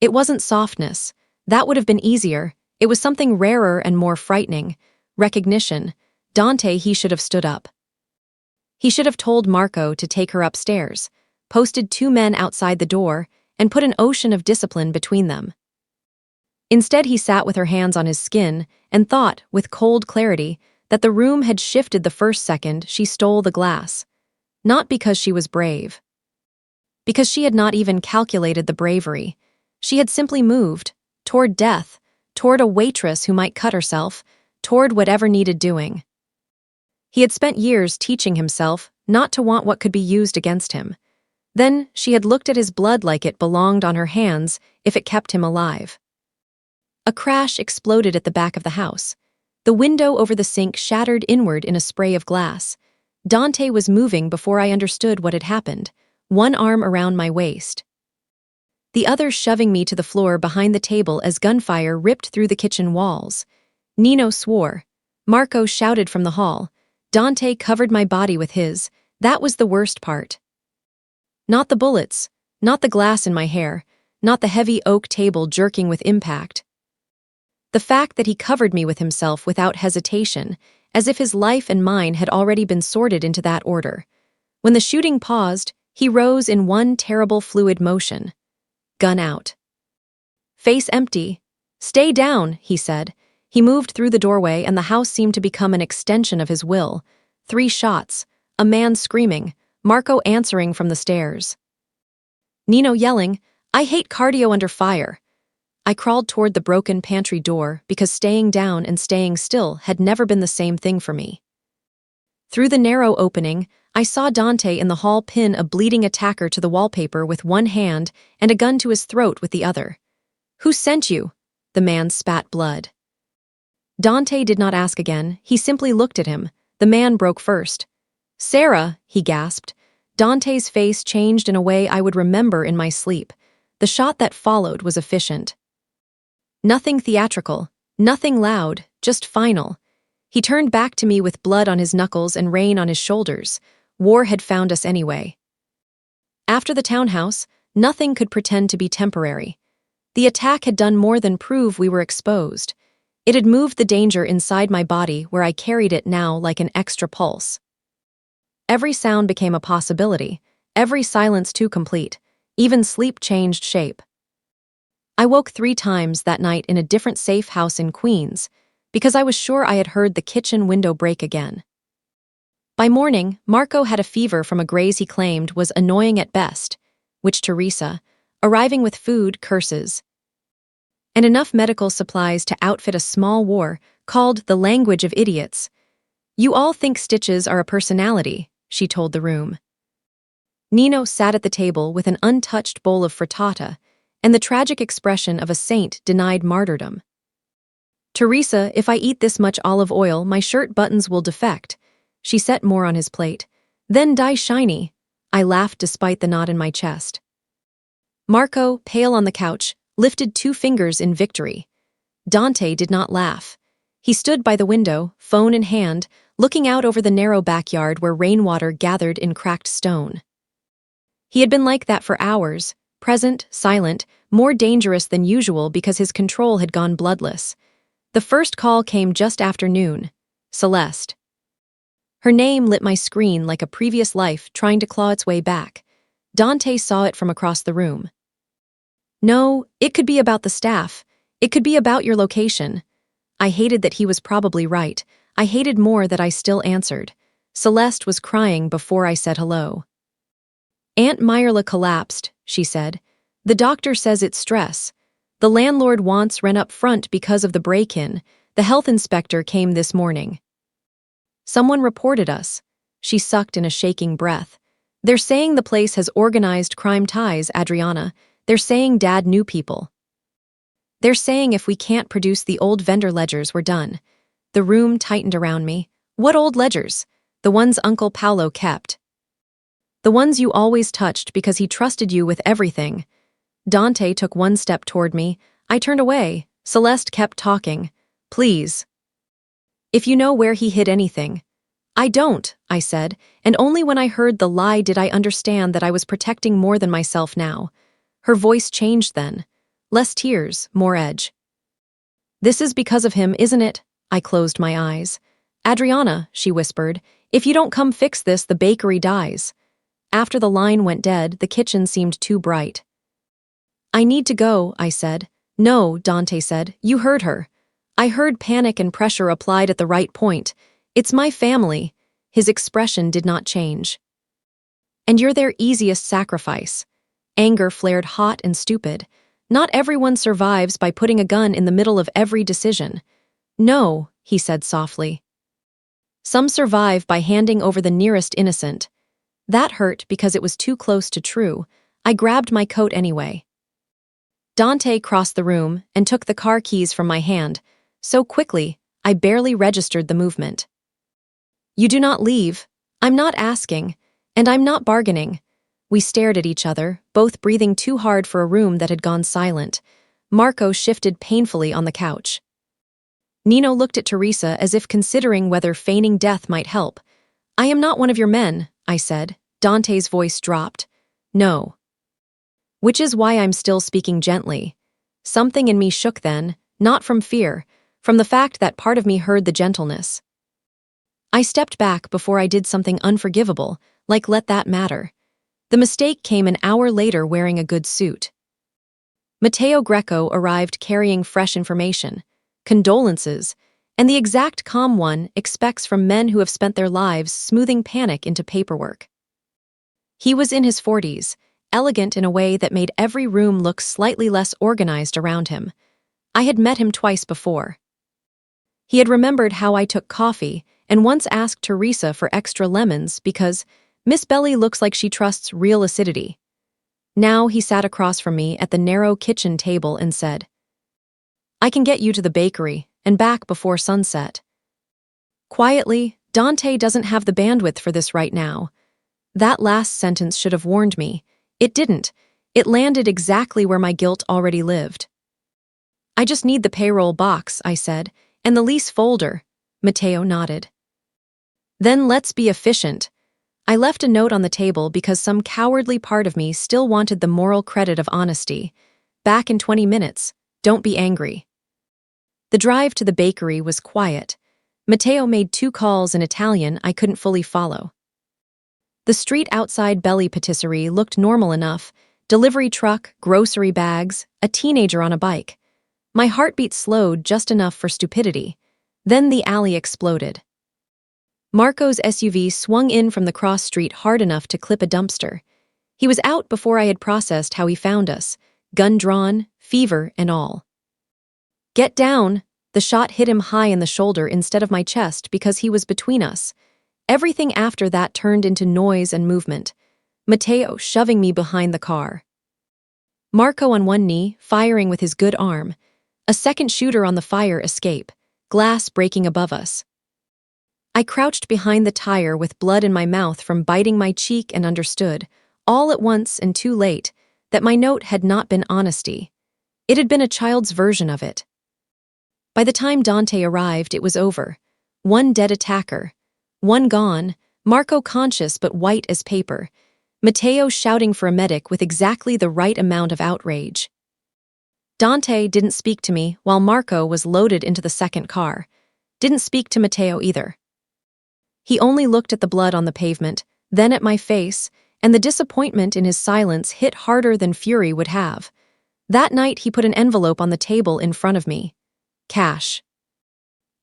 It wasn't softness. That would have been easier. It was something rarer and more frightening. Recognition. Dante, he should have stood up. He should have told Marco to take her upstairs, posted 2 men outside the door, and put an ocean of discipline between them. Instead, he sat with her hands on his skin and thought, with cold clarity, that the room had shifted the first second she stole the glass. Not because she was brave. Because she had not even calculated the bravery. She had simply moved, toward death, toward a waitress who might cut herself, toward whatever needed doing. He had spent years teaching himself not to want what could be used against him. Then she had looked at his blood like it belonged on her hands if it kept him alive. A crash exploded at the back of the house. The window over the sink shattered inward in a spray of glass. Dante was moving before I understood what had happened, one arm around my waist, the other shoving me to the floor behind the table as gunfire ripped through the kitchen walls. Nino swore. Marco shouted from the hall. Dante covered my body with his. That was the worst part. Not the bullets, not the glass in my hair, not the heavy oak table jerking with impact. The fact that he covered me with himself without hesitation, as if his life and mine had already been sorted into that order. When the shooting paused, he rose in one terrible fluid motion. Gun out. Face empty. Stay down, he said. He moved through the doorway and the house seemed to become an extension of his will. 3 shots, a man screaming, Marco answering from the stairs. Nino yelling, "I hate cardio under fire." I crawled toward the broken pantry door because staying down and staying still had never been the same thing for me. Through the narrow opening, I saw Dante in the hall pin a bleeding attacker to the wallpaper with one hand and a gun to his throat with the other. "Who sent you?" The man spat blood. Dante did not ask again, he simply looked at him. The man broke first. "Sarah," he gasped. Dante's face changed in a way I would remember in my sleep. The shot that followed was efficient. Nothing theatrical, nothing loud, just final. He turned back to me with blood on his knuckles and rain on his shoulders. War had found us anyway. After the townhouse, nothing could pretend to be temporary. The attack had done more than prove we were exposed. It had moved the danger inside my body where I carried it now like an extra pulse. Every sound became a possibility, every silence too complete. Even sleep changed shape. I woke 3 times that night in a different safe house in Queens, because I was sure I had heard the kitchen window break again. By morning, Marco had a fever from a graze he claimed was annoying at best, which Teresa, arriving with food, curses, and enough medical supplies to outfit a small war called the language of idiots. "You all think stitches are a personality," she told the room. Nino sat at the table with an untouched bowl of frittata and the tragic expression of a saint denied martyrdom. "Teresa, if I eat this much olive oil, my shirt buttons will defect." She set more on his plate. "Then dye shiny." I laughed despite the knot in my chest. Marco, pale on the couch, lifted 2 fingers in victory. Dante did not laugh. He stood by the window, phone in hand, looking out over the narrow backyard where rainwater gathered in cracked stone. He had been like that for hours, present, silent, more dangerous than usual because his control had gone bloodless. The first call came just after noon. Celeste. Her name lit my screen like a previous life trying to claw its way back. Dante saw it from across the room. "No, it could be about the staff. It could be about your location." I hated that he was probably right. I hated more that I still answered. Celeste was crying before I said hello. "Aunt Myrla collapsed," she said. "The doctor says it's stress. The landlord wants rent up front because of the break-in. The health inspector came this morning. Someone reported us." She sucked in a shaking breath. "They're saying the place has organized crime ties, Adriana. They're saying Dad knew people. They're saying if we can't produce the old vendor ledgers, we're done." The room tightened around me. "What old ledgers?" "The ones Uncle Paolo kept. The ones you always touched because he trusted you with everything." Dante took 1 step toward me. I turned away. Celeste kept talking. "Please. If you know where he hid anything." I don't, I said, and only when I heard the lie did I understand that I was protecting more than myself now. Her voice changed then. Less tears, more edge. This is because of him, isn't it? I closed my eyes. Adriana, she whispered, if you don't come fix this, the bakery dies. After the line went dead, the kitchen seemed too bright. I need to go, I said. No, Dante said, you heard her. I heard panic and pressure applied at the right point. It's my family. His expression did not change. And you're their easiest sacrifice. Anger flared hot and stupid. Not everyone survives by putting a gun in the middle of every decision. No, he said softly. Some survive by handing over the nearest innocent. That hurt because it was too close to true. I grabbed my coat anyway. Dante crossed the room and took the car keys from my hand, so quickly I barely registered the movement. You do not leave. I'm not asking, and I'm not bargaining. We stared at each other, both breathing too hard for a room that had gone silent. Marco shifted painfully on the couch. Nino looked at Teresa as if considering whether feigning death might help. I am not one of your men, I said. Dante's voice dropped. No. Which is why I'm still speaking gently. Something in me shook then, not from fear, from the fact that part of me heard the gentleness. I stepped back before I did something unforgivable, like let that matter. The mistake came an hour later wearing a good suit. Matteo Greco arrived carrying fresh information, condolences, and the exact calm one expects from men who have spent their lives smoothing panic into paperwork. He was in his 40s, elegant in a way that made every room look slightly less organized around him. I had met him twice before. He had remembered how I took coffee and once asked Teresa for extra lemons because Miss Belly looks like she trusts real acidity. Now he sat across from me at the narrow kitchen table and said, I can get you to the bakery and back before sunset. Quietly, Dante doesn't have the bandwidth for this right now. That last sentence should have warned me. It didn't. It landed exactly where my guilt already lived. I just need the payroll box, I said, and the lease folder. Matteo nodded. Then let's be efficient. I left a note on the table because some cowardly part of me still wanted the moral credit of honesty. Back in 20 minutes. Don't be angry. The drive to the bakery was quiet. Matteo made 2 calls in Italian I couldn't fully follow. The street outside Belly Patisserie looked normal enough. Delivery truck, grocery bags, a teenager on a bike. My heartbeat slowed just enough for stupidity. Then the alley exploded. Marco's SUV swung in from the cross street hard enough to clip a dumpster. He was out before I had processed how he found us, gun drawn, fever and all. Get down! The shot hit him high in the shoulder instead of my chest because he was between us. Everything after that turned into noise and movement. Matteo shoving me behind the car. Marco on one knee, firing with his good arm. A second shooter on the fire escape, glass breaking above us. I crouched behind the tire with blood in my mouth from biting my cheek and understood, all at once and too late, that my note had not been honesty. It had been a child's version of it. By the time Dante arrived, it was over. 1 dead attacker. 1 gone, Marco conscious but white as paper. Matteo shouting for a medic with exactly the right amount of outrage. Dante didn't speak to me while Marco was loaded into the second car. Didn't speak to Matteo either. He only looked at the blood on the pavement, then at my face, and the disappointment in his silence hit harder than fury would have. That night he put an envelope on the table in front of me. Cash.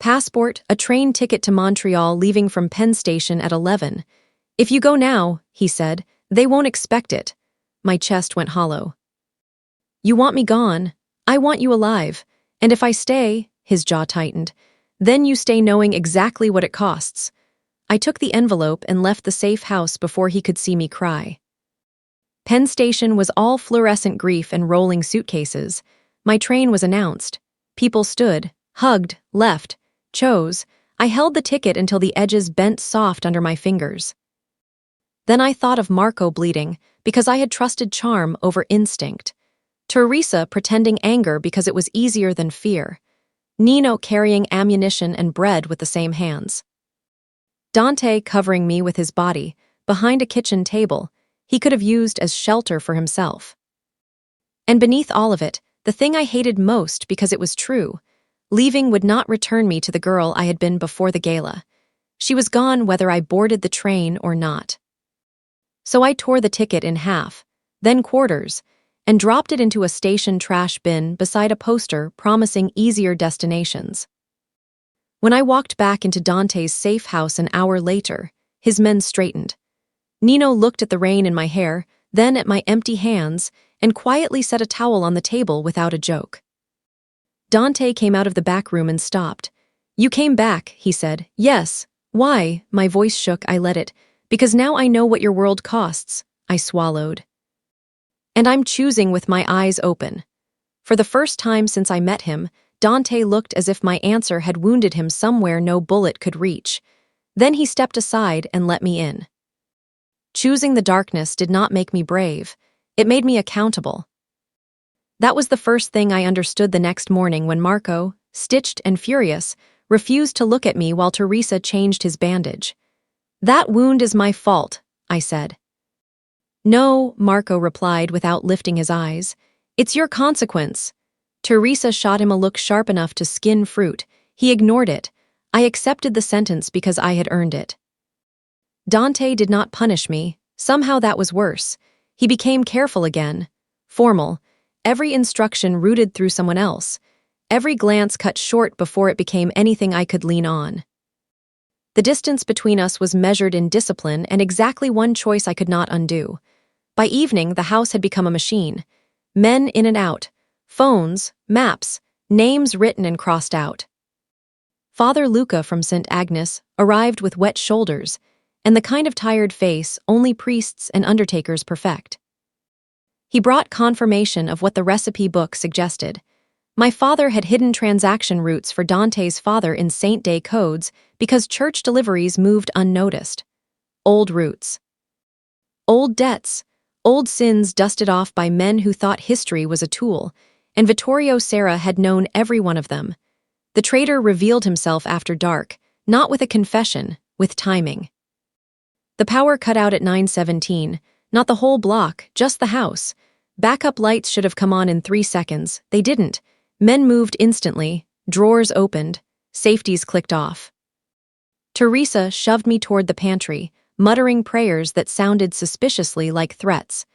Passport, a train ticket to Montreal leaving from Penn Station at 11. If you go now, he said, they won't expect it. My chest went hollow. You want me gone. I want you alive. And if I stay, his jaw tightened, then you stay knowing exactly what it costs. I took the envelope and left the safe house before he could see me cry. Penn Station was all fluorescent grief and rolling suitcases. My train was announced. People stood, hugged, left, chose. I held the ticket until the edges bent soft under my fingers. Then I thought of Marco bleeding because I had trusted charm over instinct. Teresa pretending anger because it was easier than fear. Nino carrying ammunition and bread with the same hands. Dante covering me with his body, behind a kitchen table, he could have used as shelter for himself. And beneath all of it, the thing I hated most because it was true, leaving would not return me to the girl I had been before the gala. She was gone whether I boarded the train or not. So I tore the ticket in half, then quarters, and dropped it into a station trash bin beside a poster promising easier destinations. When I walked back into Dante's safe house an hour later, his men straightened. Nino looked at the rain in my hair, then at my empty hands, and quietly set a towel on the table without a joke. Dante came out of the back room and stopped. "You came back," he said. "Yes." "Why?" My voice shook. I let it. "Because now I know what your world costs," I swallowed. "And I'm choosing with my eyes open." For the first time since I met him, Dante looked as if my answer had wounded him somewhere no bullet could reach. Then he stepped aside and let me in. Choosing the darkness did not make me brave. It made me accountable. That was the first thing I understood the next morning when Marco, stitched and furious, refused to look at me while Teresa changed his bandage. "That wound is my fault," I said. "No," Marco replied without lifting his eyes. "It's your consequence." Teresa shot him a look sharp enough to skin fruit. He ignored it. I accepted the sentence because I had earned it. Dante did not punish me. Somehow that was worse. He became careful again. Formal. Every instruction rooted through someone else. Every glance cut short before it became anything I could lean on. The distance between us was measured in discipline and exactly one choice I could not undo. By evening, the house had become a machine. Men in and out. Phones, maps, names written and crossed out. Father Luca from St. Agnes arrived with wet shoulders, and the kind of tired face only priests and undertakers perfect. He brought confirmation of what the recipe book suggested. My father had hidden transaction routes for Dante's father in Saint-Day codes because church deliveries moved unnoticed. Old routes. Old debts. Old sins dusted off by men who thought history was a tool, and Vittorio Serra had known every one of them. The traitor revealed himself after dark, not with a confession, with timing. The power cut out at 9:17, not the whole block, just the house. Backup lights should have come on in 3 seconds. They didn't. Men moved instantly, drawers opened, safeties clicked off. Teresa shoved me toward the pantry, muttering prayers that sounded suspiciously like threats.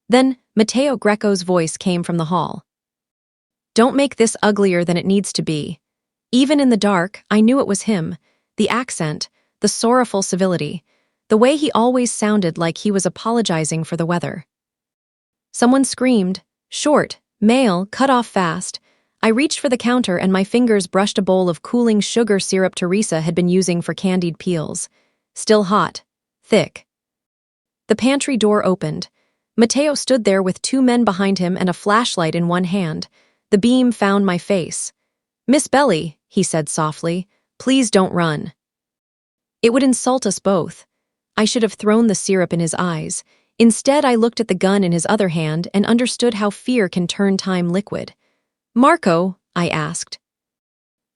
Then, Matteo Greco's voice came from the hall. "Don't make this uglier than it needs to be." Even in the dark, I knew it was him. The accent, the sorrowful civility, the way he always sounded like he was apologizing for the weather. Someone screamed, short, male, cut off fast. I reached for the counter and my fingers brushed a bowl of cooling sugar syrup Teresa had been using for candied peels. Still hot, thick. The pantry door opened. Matteo stood there with 2 men behind him and a flashlight in one hand. The beam found my face. "Miss Belly," he said softly, "please don't run." It would insult us both. I should have thrown the syrup in his eyes. Instead, I looked at the gun in his other hand and understood how fear can turn time liquid. "Marco?" I asked.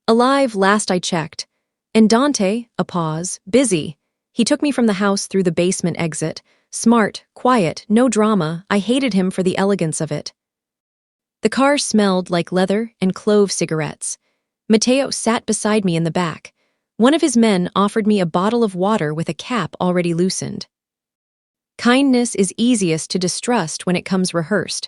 "Alive last I checked." "And Dante?" A pause. "Busy." He took me from the house through the basement exit. Smart, quiet, no drama. I hated him for the elegance of it. The car smelled like leather and clove cigarettes. Matteo sat beside me in the back. One of his men offered me a bottle of water with a cap already loosened. Kindness is easiest to distrust when it comes rehearsed.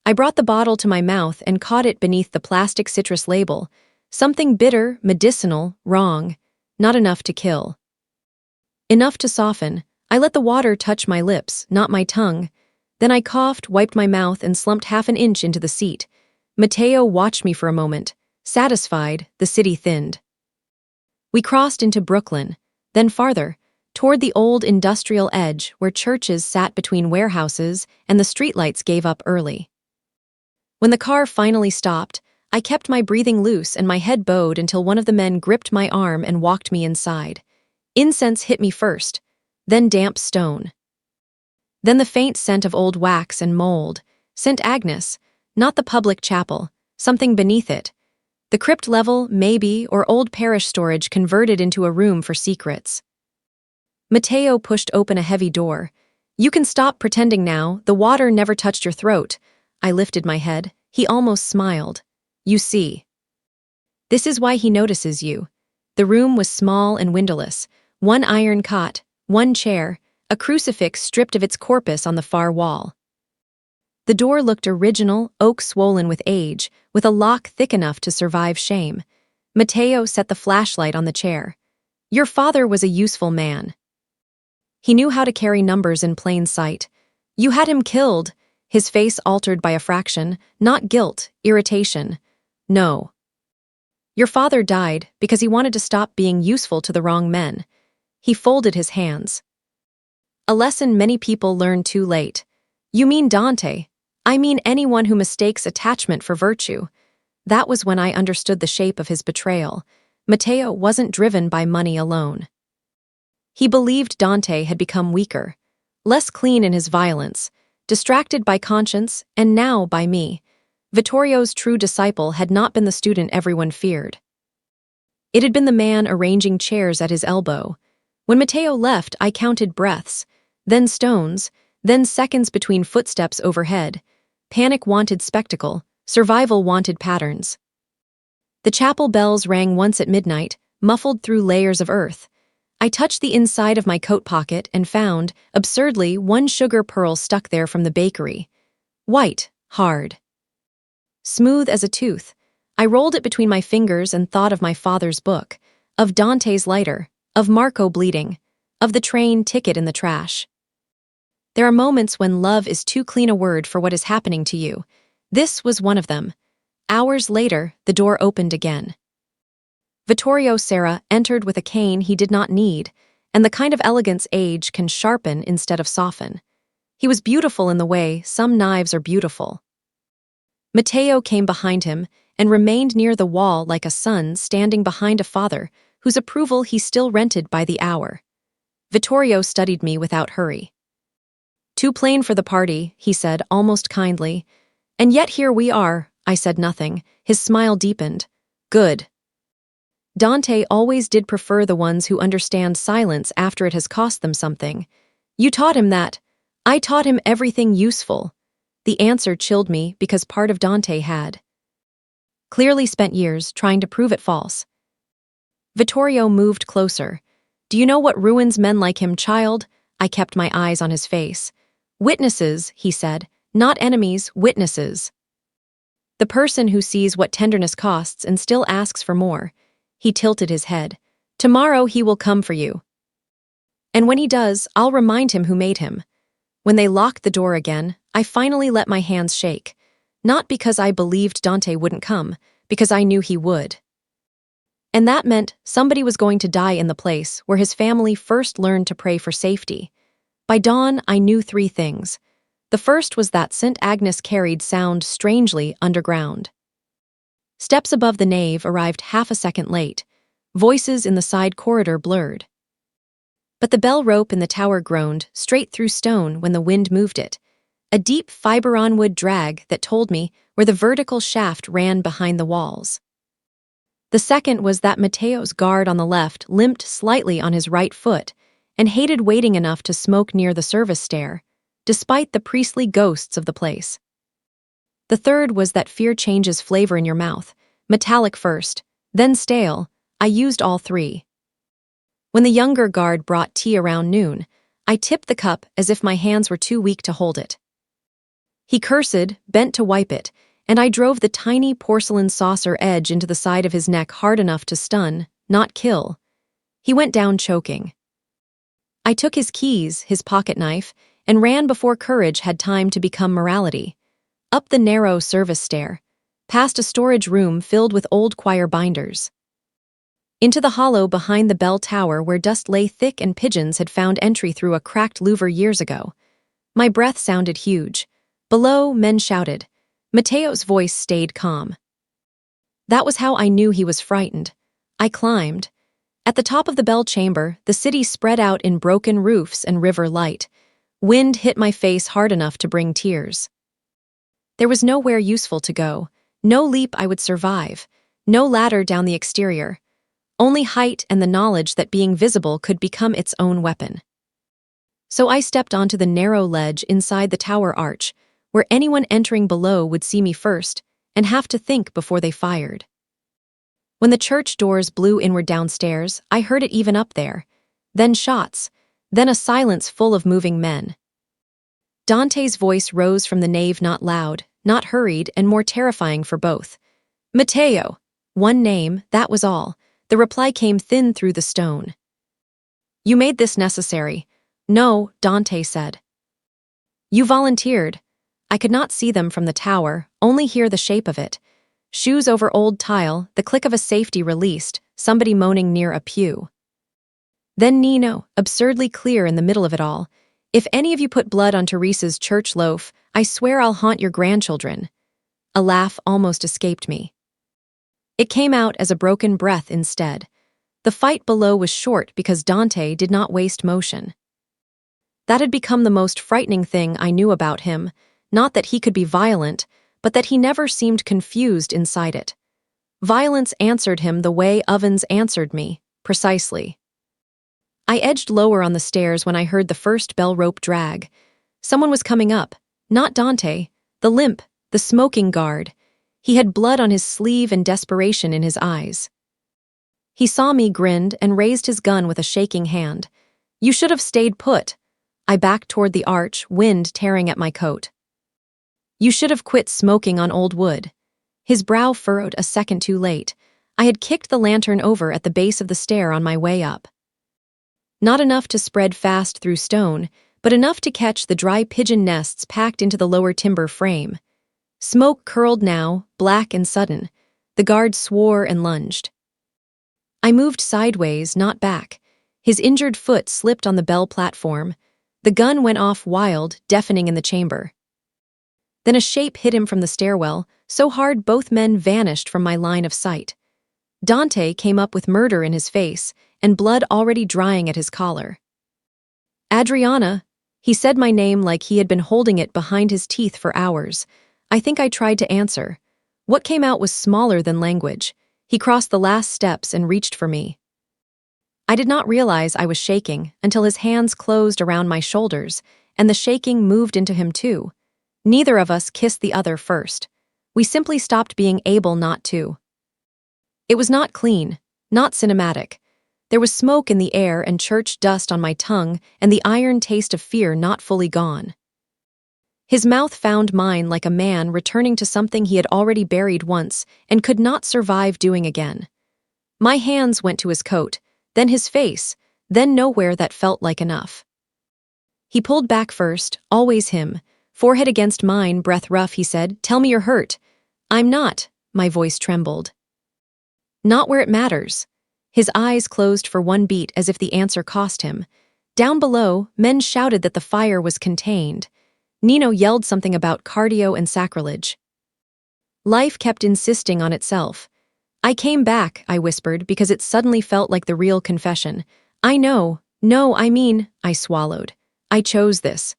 I brought the bottle to my mouth and caught it beneath the plastic citrus label. Something bitter, medicinal, wrong. Not enough to kill. Enough to soften. I let the water touch my lips, not my tongue. Then I coughed, wiped my mouth, and slumped half an inch into the seat. Matteo watched me for a moment. Satisfied, the city thinned. We crossed into Brooklyn, then farther, toward the old industrial edge where churches sat between warehouses and the streetlights gave up early. When the car finally stopped, I kept my breathing loose and my head bowed until one of the men gripped my arm and walked me inside. Incense hit me first, then damp stone. Then the faint scent of old wax and mold. St. Agnes, not the public chapel, something beneath it. The crypt level, maybe, or old parish storage converted into a room for secrets. Mateo pushed open a heavy door. You can stop pretending now, the water never touched your throat. I lifted my head. He almost smiled. You see. This is why he notices you. The room was small and windowless. One iron cot, one chair, a crucifix stripped of its corpus on the far wall. The door looked original, oak-swollen with age, with a lock thick enough to survive shame. Mateo set the flashlight on the chair. Your father was a useful man. He knew how to carry numbers in plain sight. You had him killed, his face altered by a fraction, not guilt, irritation. No. Your father died because he wanted to stop being useful to the wrong men. He folded his hands. A lesson many people learn too late. You mean Dante. I mean anyone who mistakes attachment for virtue. That was when I understood the shape of his betrayal. Mateo wasn't driven by money alone. He believed Dante had become weaker, less clean in his violence, distracted by conscience, and now by me. Vittorio's true disciple had not been the student everyone feared. It had been the man arranging chairs at his elbow. When Mateo left, I counted breaths, then stones, then seconds between footsteps overhead. Panic wanted spectacle, survival wanted patterns. The chapel bells rang once at midnight, muffled through layers of earth. I touched the inside of my coat pocket and found, absurdly, one sugar pearl stuck there from the bakery. White, hard. Smooth as a tooth. I rolled it between my fingers and thought of my father's book, of Dante's lighter, of Marco bleeding, of the train ticket in the trash. There are moments when love is too clean a word for what is happening to you. This was one of them. Hours later, the door opened again. Vittorio Serra entered with a cane he did not need, and the kind of elegance age can sharpen instead of soften. He was beautiful in the way some knives are beautiful. Mateo came behind him and remained near the wall like a son standing behind a father whose approval he still rented by the hour. Vittorio studied me without hurry. Too plain for the party, he said, almost kindly. And yet here we are. I said nothing. His smile deepened. Good. Dante always did prefer the ones who understand silence after it has cost them something. You taught him that. I taught him everything useful. The answer chilled me because part of Dante had clearly spent years trying to prove it false. Vittorio moved closer. Do you know what ruins men like him, child? I kept my eyes on his face. Witnesses, he said, not enemies, witnesses. The person who sees what tenderness costs and still asks for more. He tilted his head. Tomorrow he will come for you. And when he does, I'll remind him who made him. When they locked the door again, I finally let my hands shake. Not because I believed Dante wouldn't come, because I knew he would. And that meant somebody was going to die in the place where his family first learned to pray for safety. By dawn, I knew 3 things. The first was that St. Agnes carried sound strangely underground. Steps above the nave arrived half a second late. Voices in the side corridor blurred. But the bell rope in the tower groaned straight through stone when the wind moved it. A deep fiber-on-wood drag that told me where the vertical shaft ran behind the walls. The second was that Mateo's guard on the left limped slightly on his right foot and hated waiting enough to smoke near the service stair, despite the priestly ghosts of the place. The third was that fear changes flavor in your mouth, metallic first, then stale. I used all 3. When the younger guard brought tea around noon, I tipped the cup as if my hands were too weak to hold it. He cursed, bent to wipe it, and I drove the tiny porcelain saucer edge into the side of his neck hard enough to stun, not kill. He went down choking. I took his keys, his pocket knife, and ran before courage had time to become morality. Up the narrow service stair, past a storage room filled with old choir binders. Into the hollow behind the bell tower where dust lay thick and pigeons had found entry through a cracked louver years ago. My breath sounded huge. Below, men shouted. Mateo's voice stayed calm. That was how I knew he was frightened. I climbed. At the top of the bell chamber, the city spread out in broken roofs and river light. Wind hit my face hard enough to bring tears. There was nowhere useful to go, no leap I would survive, no ladder down the exterior. only height and the knowledge that being visible could become its own weapon. So I stepped onto the narrow ledge inside the tower arch, where anyone entering below would see me first and have to think before they fired. When the church doors blew inward downstairs, I heard it even up there. Then shots, then a silence full of moving men. Dante's voice rose from the nave, not loud, not hurried, and more terrifying for both. Matteo. One name, that was all. The reply came thin through the stone. You made this necessary. No, Dante said. You volunteered. I could not see them from the tower, only hear the shape of it. Shoes over old tile, the click of a safety released, somebody moaning near a pew. Then Nino, absurdly clear in the middle of it all. If any of you put blood on Teresa's church loaf, I swear I'll haunt your grandchildren. A laugh almost escaped me. It came out as a broken breath instead. The fight below was short because Dante did not waste motion. That had become the most frightening thing I knew about him, not that he could be violent, but that he never seemed confused inside it. Violence answered him the way ovens answered me, precisely. I edged lower on the stairs when I heard the first bell rope drag. Someone was coming up, not Dante, the limp, the smoking guard. He had blood on his sleeve and desperation in his eyes. He saw me, grinned, and raised his gun with a shaking hand. You should have stayed put. I backed toward the arch, wind tearing at my coat. You should have quit smoking on old wood. His brow furrowed a second too late. I had kicked the lantern over at the base of the stair on my way up. Not enough to spread fast through stone, but enough to catch the dry pigeon nests packed into the lower timber frame. Smoke curled now, black and sudden. The guard swore and lunged. I moved sideways, not back. His injured foot slipped on the bell platform. The gun went off wild, deafening in the chamber. Then a shape hit him from the stairwell, so hard both men vanished from my line of sight. Dante came up with murder in his face, and blood already drying at his collar. Adriana, he said my name like he had been holding it behind his teeth for hours. I think I tried to answer. What came out was smaller than language. He crossed the last steps and reached for me. I did not realize I was shaking until his hands closed around my shoulders, and the shaking moved into him too. Neither of us kissed the other first. We simply stopped being able not to. It was not clean, not cinematic. There was smoke in the air and church dust on my tongue and the iron taste of fear not fully gone. His mouth found mine like a man returning to something he had already buried once and could not survive doing again. My hands went to his coat, then his face, then nowhere that felt like enough. He pulled back first, always him. Forehead against mine, breath rough, he said, "Tell me you're hurt." "I'm not," my voice trembled. "Not where it matters." His eyes closed for one beat as if the answer cost him. Down below, men shouted that the fire was contained. Nino yelled something about cardio and sacrilege. Life kept insisting on itself. "I came back," I whispered, because it suddenly felt like the real confession. "I know. No, I mean," I swallowed. "I chose this."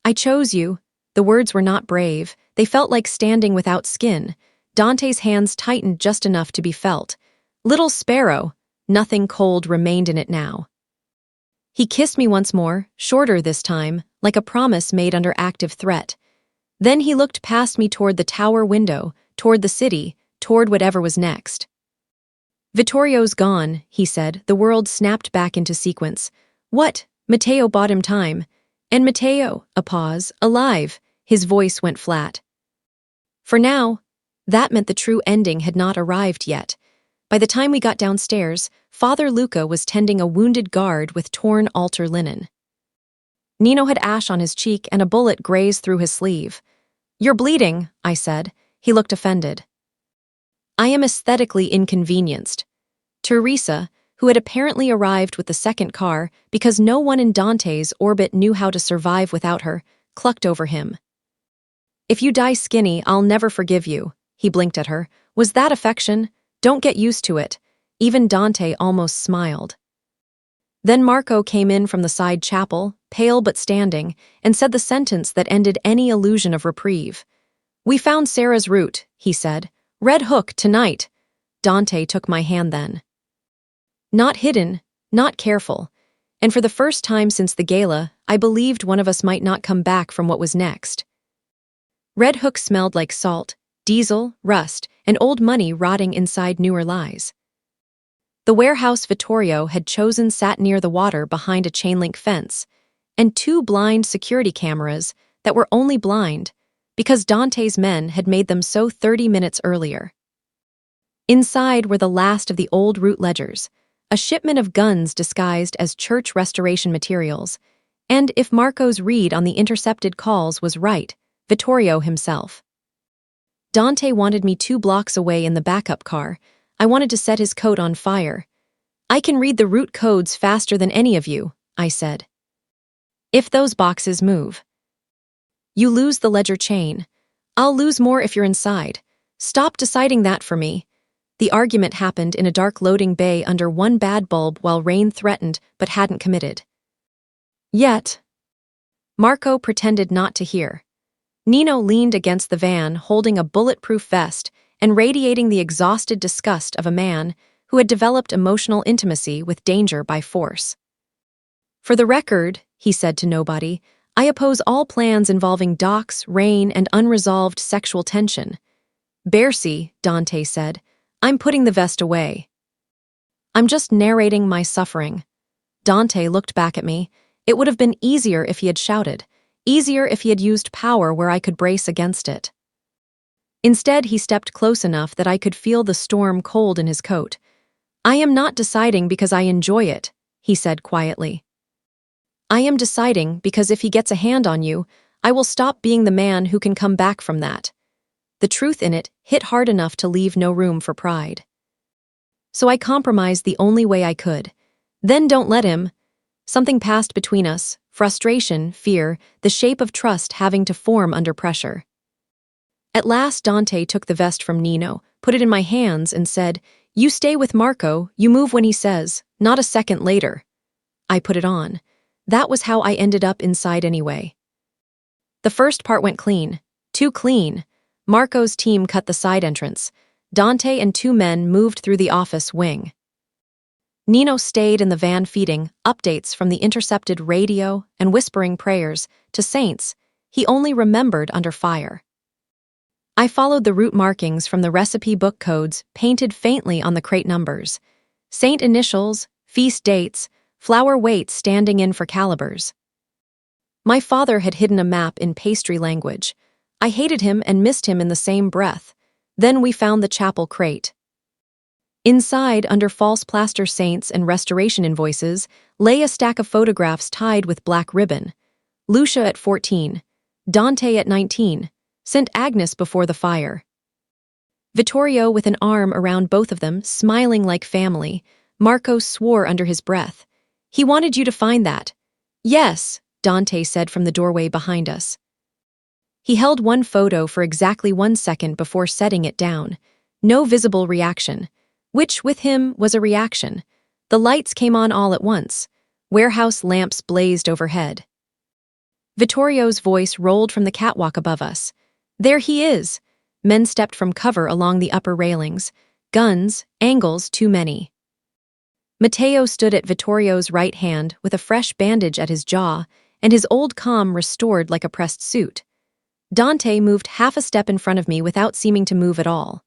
"I chose you." The words were not brave. They felt like standing without skin. Dante's hands tightened just enough to be felt. Little sparrow. Nothing cold remained in it now. He kissed me once more, shorter this time, like a promise made under active threat. Then he looked past me toward the tower window, toward the city, toward whatever was next. "Vittorio's gone," he said. The world snapped back into sequence. "What?" Matteo bought him time. "And Matteo," a pause, "alive." His voice went flat. For now, that meant the true ending had not arrived yet. By the time we got downstairs, Father Luca was tending a wounded guard with torn altar linen. Nino had ash on his cheek and a bullet grazed through his sleeve. "You're bleeding," I said. He looked offended. "I am aesthetically inconvenienced." Teresa, who had apparently arrived with the second car because no one in Dante's orbit knew how to survive without her, clucked over him. "If you die skinny, I'll never forgive you." He blinked at her. "Was that affection? Don't get used to it." Even Dante almost smiled. Then Marco came in from the side chapel, pale but standing, and said the sentence that ended any illusion of reprieve. "We found Sarah's route," he said. "Red Hook, tonight." Dante took my hand then. Not hidden, not careful. And for the first time since the gala, I believed one of us might not come back from what was next. Red Hook smelled like salt, diesel, rust, and old money rotting inside newer lies. The warehouse Vittorio had chosen sat near the water behind a chain-link fence, and 2 blind security cameras that were only blind because Dante's men had made them so 30 minutes earlier. Inside were the last of the old route ledgers, a shipment of guns disguised as church restoration materials, and if Marco's read on the intercepted calls was right, Vittorio himself. Dante wanted me 2 blocks away in the backup car. I wanted to set his coat on fire. I can read the route codes faster than any of you, I said. If those boxes move. You lose the ledger chain. I'll lose more if you're inside. Stop deciding that for me. The argument happened in a dark loading bay under one bad bulb while rain threatened but hadn't committed. Yet. Marco pretended not to hear. Nino leaned against the van holding a bulletproof vest and radiating the exhausted disgust of a man who had developed emotional intimacy with danger by force. For the record, he said to nobody, I oppose all plans involving docks, rain, and unresolved sexual tension. Bercy, Dante said, I'm putting the vest away. I'm just narrating my suffering. Dante looked back at me. It would have been easier if he had shouted, easier if he had used power where I could brace against it. Instead, he stepped close enough that I could feel the storm cold in his coat. I am not deciding because I enjoy it, he said quietly. I am deciding because if he gets a hand on you, I will stop being the man who can come back from that. The truth in it hit hard enough to leave no room for pride. So I compromised the only way I could. Then don't let him. Something passed between us, frustration, fear, the shape of trust having to form under pressure. At last Dante took the vest from Nino, put it in my hands and said, You stay with Marco, you move when he says, not a second later. I put it on. That was how I ended up inside anyway. The first part went clean. Too clean. Marco's team cut the side entrance. Dante and 2 men moved through the office wing. Nino stayed in the van feeding updates from the intercepted radio and whispering prayers to saints he only remembered under fire. I followed the route markings from the recipe book codes painted faintly on the crate numbers. Saint initials, feast dates, flour weights standing in for calibers. My father had hidden a map in pastry language. I hated him and missed him in the same breath. Then we found the chapel crate. Inside, under false plaster saints and restoration invoices, lay a stack of photographs tied with black ribbon. Lucia at 14, Dante at 19, St. Agnes before the fire. Vittorio with an arm around both of them, smiling like family. Marco swore under his breath. He wanted you to find that. Yes, Dante said from the doorway behind us. He held one photo for exactly 1 second before setting it down. No visible reaction. Which, with him, was a reaction. The lights came on all at once. Warehouse lamps blazed overhead. Vittorio's voice rolled from the catwalk above us. There he is! Men stepped from cover along the upper railings. Guns, angles, too many. Matteo stood at Vittorio's right hand with a fresh bandage at his jaw and his old calm restored like a pressed suit. Dante moved half a step in front of me without seeming to move at all.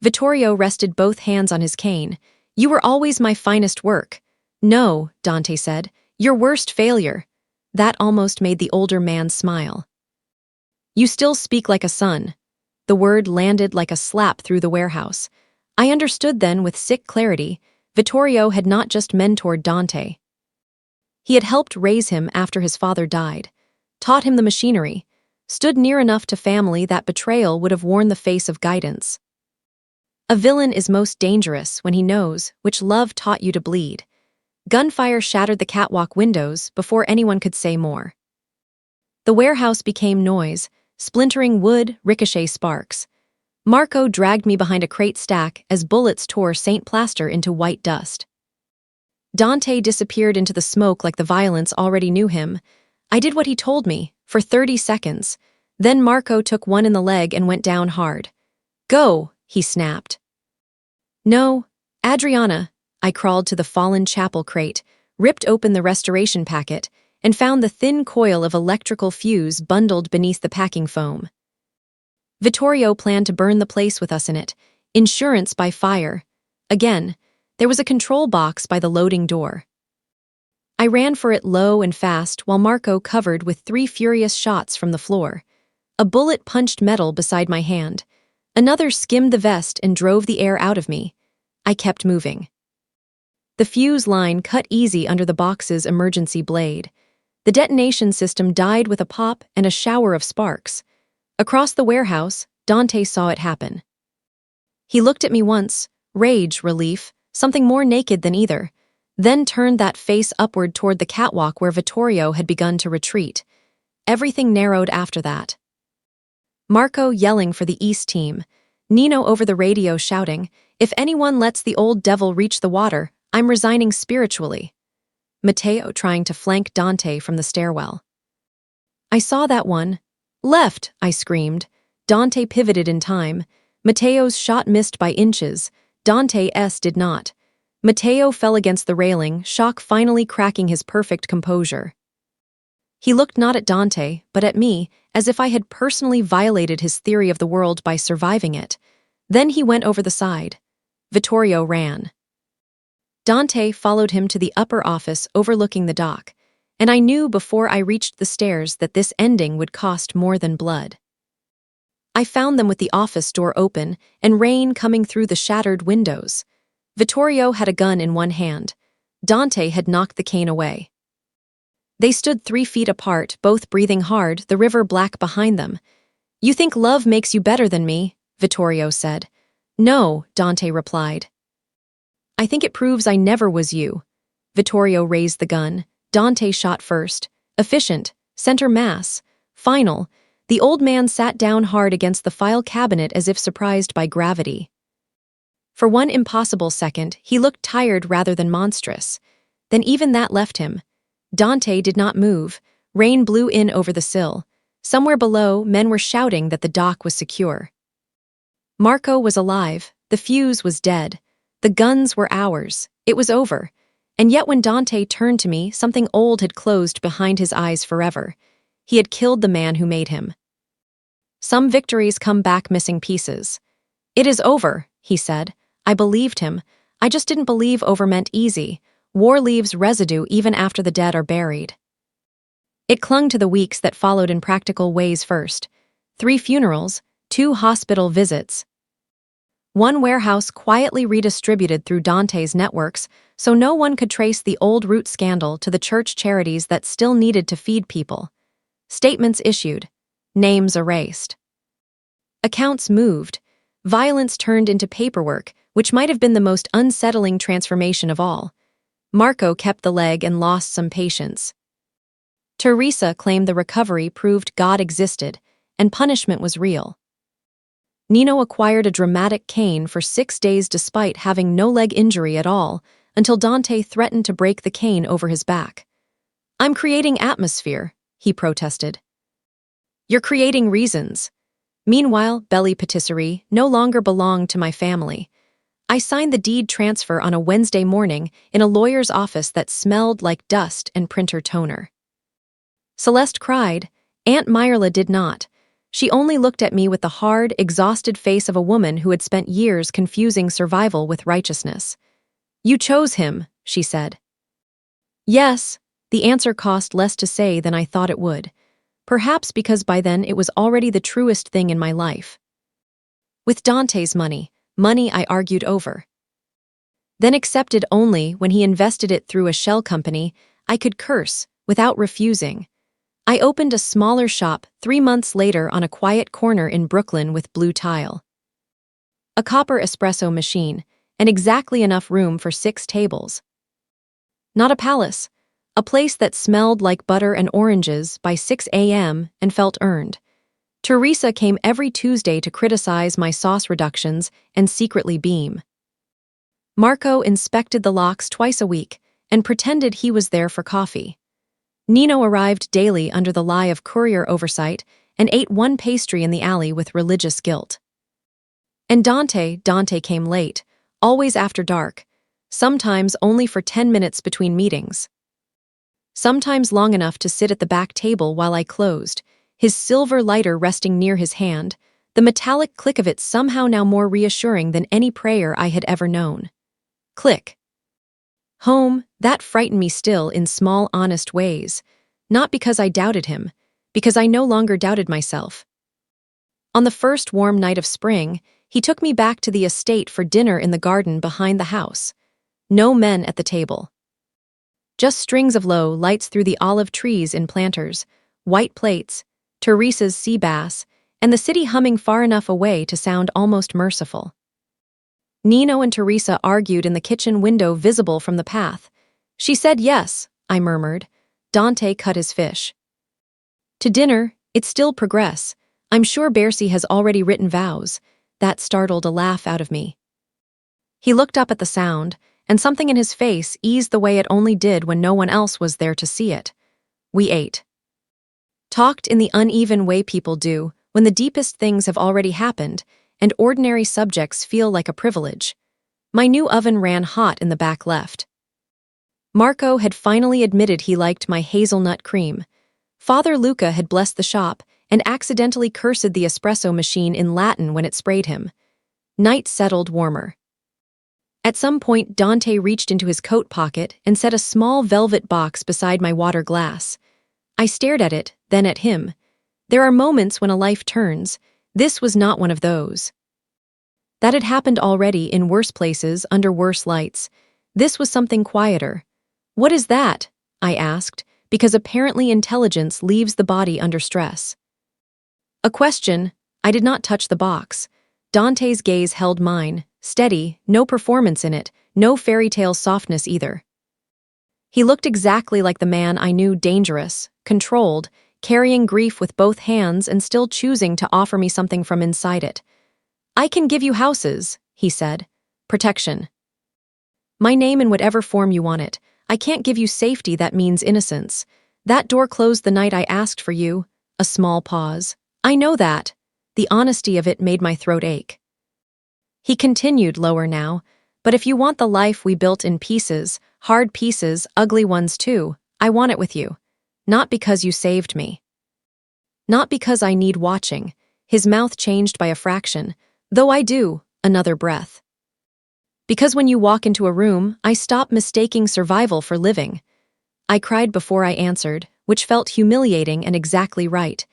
Vittorio rested both hands on his cane. You were always my finest work. No, Dante said, your worst failure. That almost made the older man smile. You still speak like a son. The word landed like a slap through the warehouse. I understood then with sick clarity, Vittorio had not just mentored Dante. He had helped raise him after his father died, taught him the machinery, stood near enough to family that betrayal would have worn the face of guidance. A villain is most dangerous when he knows which love taught you to bleed. Gunfire shattered the catwalk windows before anyone could say more. The warehouse became noise, splintering wood, ricochet sparks. Marco dragged me behind a crate stack as bullets tore Saint Plaster into white dust. Dante disappeared into the smoke like the violence already knew him. I did what he told me, for 30 seconds. Then Marco took one in the leg and went down hard. Go, he snapped. No, Adriana, I crawled to the fallen chapel crate, ripped open the restoration packet, and found the thin coil of electrical fuse bundled beneath the packing foam. Vittorio planned to burn the place with us in it, insurance by fire. Again, there was a control box by the loading door. I ran for it low and fast while Marco covered with 3 furious shots from the floor. A bullet punched metal beside my hand. Another skimmed the vest and drove the air out of me. I kept moving. The fuse line cut easy under the box's emergency blade. The detonation system died with a pop and a shower of sparks. Across the warehouse, Dante saw it happen. He looked at me once, rage, relief, something more naked than either, then turned that face upward toward the catwalk where Vittorio had begun to retreat. Everything narrowed after that. Marco yelling for the East team, Nino over the radio shouting, "If anyone lets the old devil reach the water, I'm resigning spiritually." Matteo trying to flank Dante from the stairwell. I saw that one. "Left," I screamed. Dante pivoted in time. Matteo's shot missed by inches. Dante's did not. Matteo fell against the railing, shock finally cracking his perfect composure. He looked not at Dante, but at me, as if I had personally violated his theory of the world by surviving it. Then he went over the side. Vittorio ran. Dante followed him to the upper office overlooking the dock, and I knew before I reached the stairs that this ending would cost more than blood. I found them with the office door open and rain coming through the shattered windows. Vittorio had a gun in one hand. Dante had knocked the cane away. They stood 3 feet apart, both breathing hard, the river black behind them. "You think love makes you better than me?" Vittorio said. "No," Dante replied. "I think it proves I never was you." Vittorio raised the gun. Dante shot first. Efficient. Center mass. Final. The old man sat down hard against the file cabinet as if surprised by gravity. For one impossible second, he looked tired rather than monstrous. Then even that left him. Dante did not move. Rain blew in over the sill. Somewhere below, men were shouting that the dock was secure. Marco was alive. The fuse was dead. The guns were ours. It was over. And yet when Dante turned to me, something old had closed behind his eyes forever. He had killed the man who made him. Some victories come back missing pieces. "It is over," he said. I believed him. I just didn't believe over meant easy. War leaves residue even after the dead are buried. It clung to the weeks that followed in practical ways first. 3 funerals, 2 hospital visits. 1 warehouse quietly redistributed through Dante's networks so no one could trace the old root scandal to the church charities that still needed to feed people. Statements issued. Names erased. Accounts moved. Violence turned into paperwork, which might have been the most unsettling transformation of all. Marco kept the leg and lost some patience. Teresa claimed the recovery proved God existed, and punishment was real. Nino acquired a dramatic cane for 6 days despite having no leg injury at all, until Dante threatened to break the cane over his back. "I'm creating atmosphere," he protested. "You're creating reasons." Meanwhile, Belly Patisserie no longer belonged to my family. I signed the deed transfer on a Wednesday morning in a lawyer's office that smelled like dust and printer toner. Celeste cried. Aunt Myrla did not. She only looked at me with the hard, exhausted face of a woman who had spent years confusing survival with righteousness. "You chose him," she said. Yes, the answer cost less to say than I thought it would. Perhaps because by then it was already the truest thing in my life. With Dante's money I argued over. Then accepted only when he invested it through a shell company, I could curse without refusing. I opened a smaller shop 3 months later on a quiet corner in Brooklyn with blue tile. A copper espresso machine, and exactly enough room for 6 tables. Not a palace, a place that smelled like butter and oranges by 6 a.m. and felt earned. Teresa came every Tuesday to criticize my sauce reductions and secretly beam. Marco inspected the locks twice a week and pretended he was there for coffee. Nino arrived daily under the lie of courier oversight and ate 1 pastry in the alley with religious guilt. And Dante came late, always after dark, sometimes only for 10 minutes between meetings. Sometimes long enough to sit at the back table while I closed, his silver lighter resting near his hand, the metallic click of it somehow now more reassuring than any prayer I had ever known. Click. Home, that frightened me still in small, honest ways, not because I doubted him, because I no longer doubted myself. On the first warm night of spring, he took me back to the estate for dinner in the garden behind the house. No men at the table. Just strings of low lights through the olive trees in planters, white plates, Teresa's sea bass, and the city humming far enough away to sound almost merciful. Nino and Teresa argued in the kitchen window visible from the path. She said yes, I murmured. Dante cut his fish. To dinner, it's still progress. I'm sure Bercy has already written vows. That startled a laugh out of me. He looked up at the sound, and something in his face eased the way it only did when no one else was there to see it. We ate. Talked in the uneven way people do when the deepest things have already happened, and ordinary subjects feel like a privilege. My new oven ran hot in the back left. Marco had finally admitted he liked my hazelnut cream. Father Luca had blessed the shop and accidentally cursed the espresso machine in Latin when it sprayed him. Night settled warmer. At some point, Dante reached into his coat pocket and set a small velvet box beside my water glass. I stared at it, then at him. There are moments when a life turns. This was not one of those. That had happened already in worse places, under worse lights. This was something quieter. What is that? I asked, because apparently intelligence leaves the body under stress. A question. I did not touch the box. Dante's gaze held mine, steady, no performance in it, no fairy tale softness either. He looked exactly like the man I knew, dangerous, controlled, carrying grief with both hands and still choosing to offer me something from inside it. I can give you houses, he said. Protection. My name in whatever form you want it. I can't give you safety that means innocence. That door closed the night I asked for you. A small pause. I know that. The honesty of it made my throat ache. He continued lower now. But if you want the life we built in pieces, hard pieces, ugly ones too, I want it with you. Not because you saved me. Not because I need watching. His mouth changed by a fraction. Though I do, another breath. Because when you walk into a room, I stop mistaking survival for living. I cried before I answered, which felt humiliating and exactly right.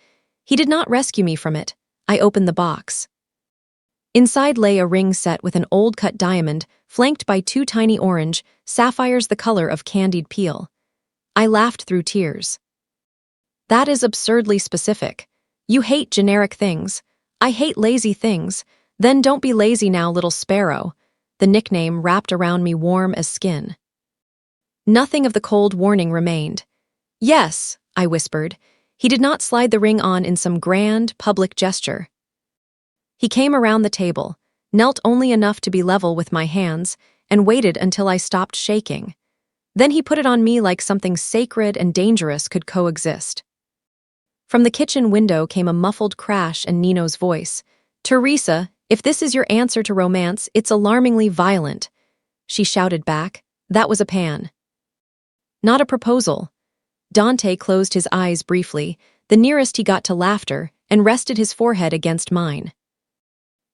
He did not rescue me from it. I opened the box. Inside lay a ring set with an old-cut diamond, flanked by 2 tiny orange, sapphires the color of candied peel. I laughed through tears. That is absurdly specific. You hate generic things. I hate lazy things. Then don't be lazy now, little sparrow. The nickname wrapped around me warm as skin. Nothing of the cold warning remained. Yes, I whispered. He did not slide the ring on in some grand, public gesture. He came around the table, knelt only enough to be level with my hands, and waited until I stopped shaking. Then he put it on me like something sacred and dangerous could coexist. From the kitchen window came a muffled crash and Nino's voice. Teresa, if this is your answer to romance, it's alarmingly violent. She shouted back. That was a pan. Not a proposal. Dante closed his eyes briefly, the nearest he got to laughter, and rested his forehead against mine.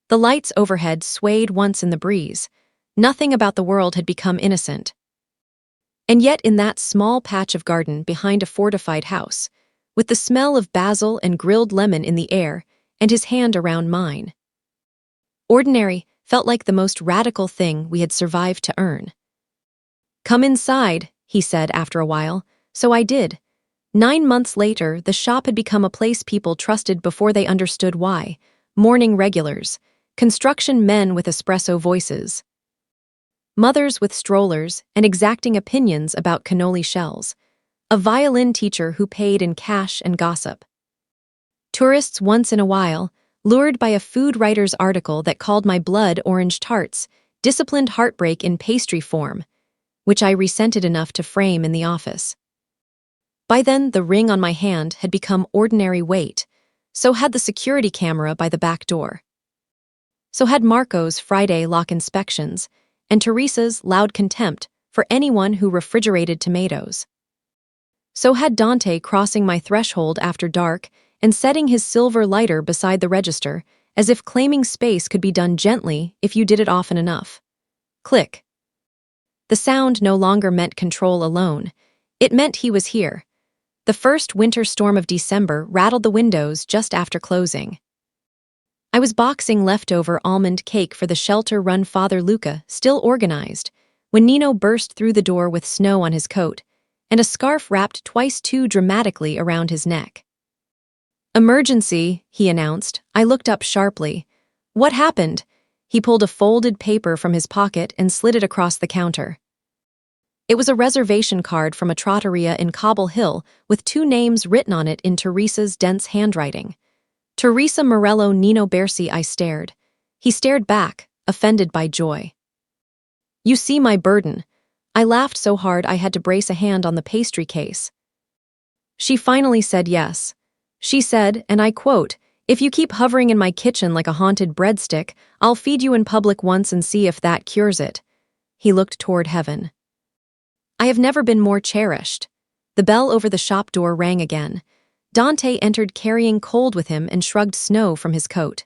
The lights overhead swayed once in the breeze. Nothing about the world had become innocent. And yet in that small patch of garden behind a fortified house, with the smell of basil and grilled lemon in the air, and his hand around mine. Ordinary felt like the most radical thing we had survived to earn. Come inside, he said after a while, so I did. 9 months later, the shop had become a place people trusted before they understood why. Morning regulars, construction men with espresso voices, mothers with strollers and exacting opinions about cannoli shells, a violin teacher who paid in cash and gossip. Tourists once in a while, lured by a food writer's article that called my blood orange tarts, disciplined heartbreak in pastry form, which I resented enough to frame in the office. By then, the ring on my hand had become ordinary weight, so had the security camera by the back door. So had Marco's Friday lock inspections, and Teresa's loud contempt for anyone who refrigerated tomatoes. So had Dante crossing my threshold after dark and setting his silver lighter beside the register, as if claiming space could be done gently if you did it often enough. Click. The sound no longer meant control alone. It meant he was here. The first winter storm of December rattled the windows just after closing. I was boxing leftover almond cake for the shelter-run Father Luca, still organized, when Nino burst through the door with snow on his coat and a scarf wrapped twice too dramatically around his neck. "Emergency," he announced. I looked up sharply. "What happened?" He pulled a folded paper from his pocket and slid it across the counter. It was a reservation card from a trattoria in Cobble Hill with 2 names written on it in Teresa's dense handwriting. Teresa Morello Nino Bersi. I stared. He stared back, offended by joy. "You see my burden." I laughed so hard I had to brace a hand on the pastry case. She finally said yes. She said, and I quote, "If you keep hovering in my kitchen like a haunted breadstick, I'll feed you in public once and see if that cures it." He looked toward heaven. I have never been more cherished. The bell over the shop door rang again. Dante entered carrying cold with him and shrugged snow from his coat.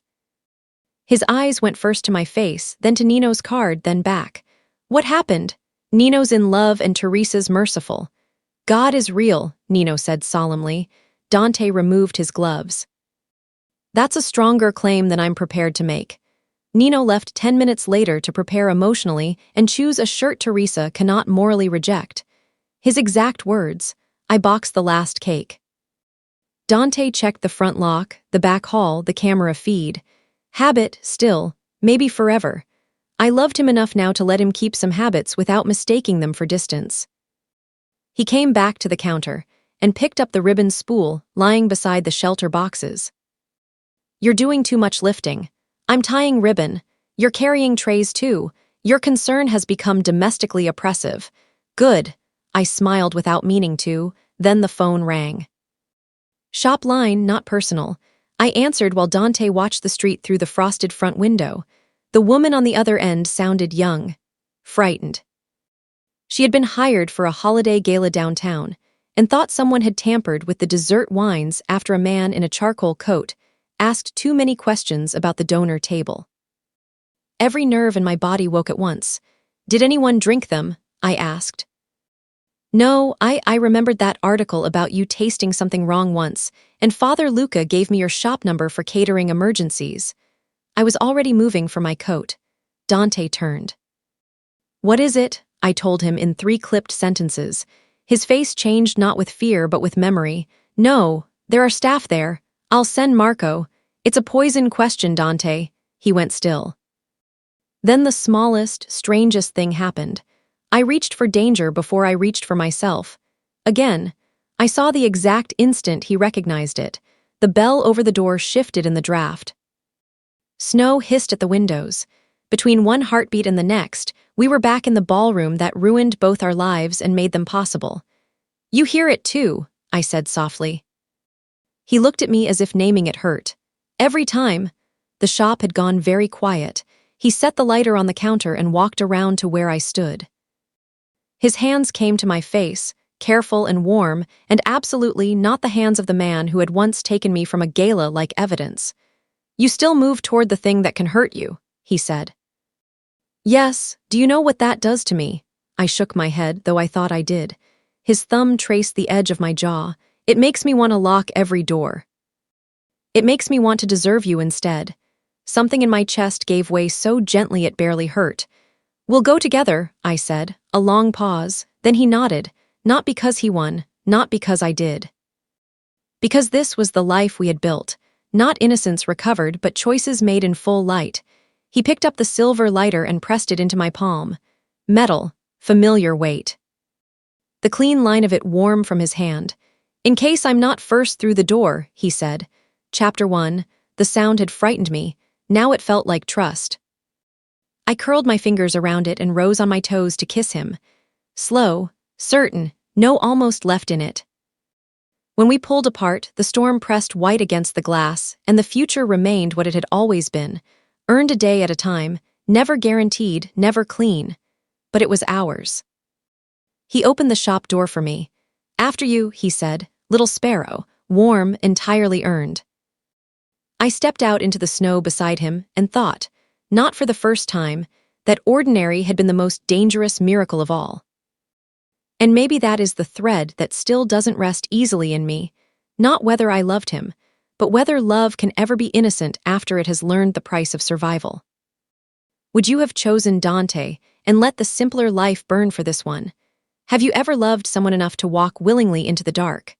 His eyes went first to my face, then to Nino's card, then back. "What happened?" "Nino's in love and Teresa's merciful." "God is real," Nino said solemnly. Dante removed his gloves. "That's a stronger claim than I'm prepared to make." Nino left 10 minutes later to prepare emotionally and choose a shirt Teresa cannot morally reject. His exact words, "I boxed the last cake." Dante checked the front lock, the back hall, the camera feed. Habit, still, maybe forever. I loved him enough now to let him keep some habits without mistaking them for distance. He came back to the counter and picked up the ribbon spool lying beside the shelter boxes. "You're doing too much lifting. I'm tying ribbon. You're carrying trays too. Your concern has become domestically oppressive." "Good." I smiled without meaning to, then the phone rang. Shop line, not personal. I answered while Dante watched the street through the frosted front window. The woman on the other end sounded young, frightened. She had been hired for a holiday gala downtown and thought someone had tampered with the dessert wines after a man in a charcoal coat asked too many questions about the donor table. Every nerve in my body woke at once. "Did anyone drink them?" I asked. "No, I remembered that article about you tasting something wrong once, and Father Luca gave me your shop number for catering emergencies." I was already moving for my coat. Dante turned. "What is it?" I told him in 3 clipped sentences. His face changed not with fear but with memory. "No, there are staff there. I'll send Marco. It's a poison question, Dante." He went still. Then the smallest, strangest thing happened. I reached for danger before I reached for myself. Again, I saw the exact instant he recognized it. The bell over the door shifted in the draft. Snow hissed at the windows. Between one heartbeat and the next, we were back in the ballroom that ruined both our lives and made them possible. "You hear it too," I said softly. He looked at me as if naming it hurt. Every time. The shop had gone very quiet. He set the lighter on the counter and walked around to where I stood. His hands came to my face, careful and warm, and absolutely not the hands of the man who had once taken me from a gala like evidence. "You still move toward the thing that can hurt you," he said. "Yes, do you know what that does to me?" I shook my head, though I thought I did. His thumb traced the edge of my jaw. "It makes me want to lock every door. It makes me want to deserve you instead." Something in my chest gave way so gently it barely hurt. "We'll go together," I said. A long pause, then he nodded. Not because he won, not because I did. Because this was the life we had built. Not innocence recovered, but choices made in full light. He picked up the silver lighter and pressed it into my palm. Metal, familiar weight. The clean line of it warm from his hand. "In case I'm not first through the door," he said. Chapter 1. The sound had frightened me. Now it felt like trust. I curled my fingers around it and rose on my toes to kiss him. Slow, certain, no almost left in it. When we pulled apart, the storm pressed white against the glass, and the future remained what it had always been, earned a day at a time, Never guaranteed, never clean. But it was ours. He opened the shop door for me. "After you," he said, "little sparrow, warm, entirely earned." I stepped out into the snow beside him and thought, not for the first time, that ordinary had been the most dangerous miracle of all. And maybe that is the thread that still doesn't rest easily in me, not whether I loved him, but whether love can ever be innocent after it has learned the price of survival. Would you have chosen Dante and let the simpler life burn for this one? Have you ever loved someone enough to walk willingly into the dark,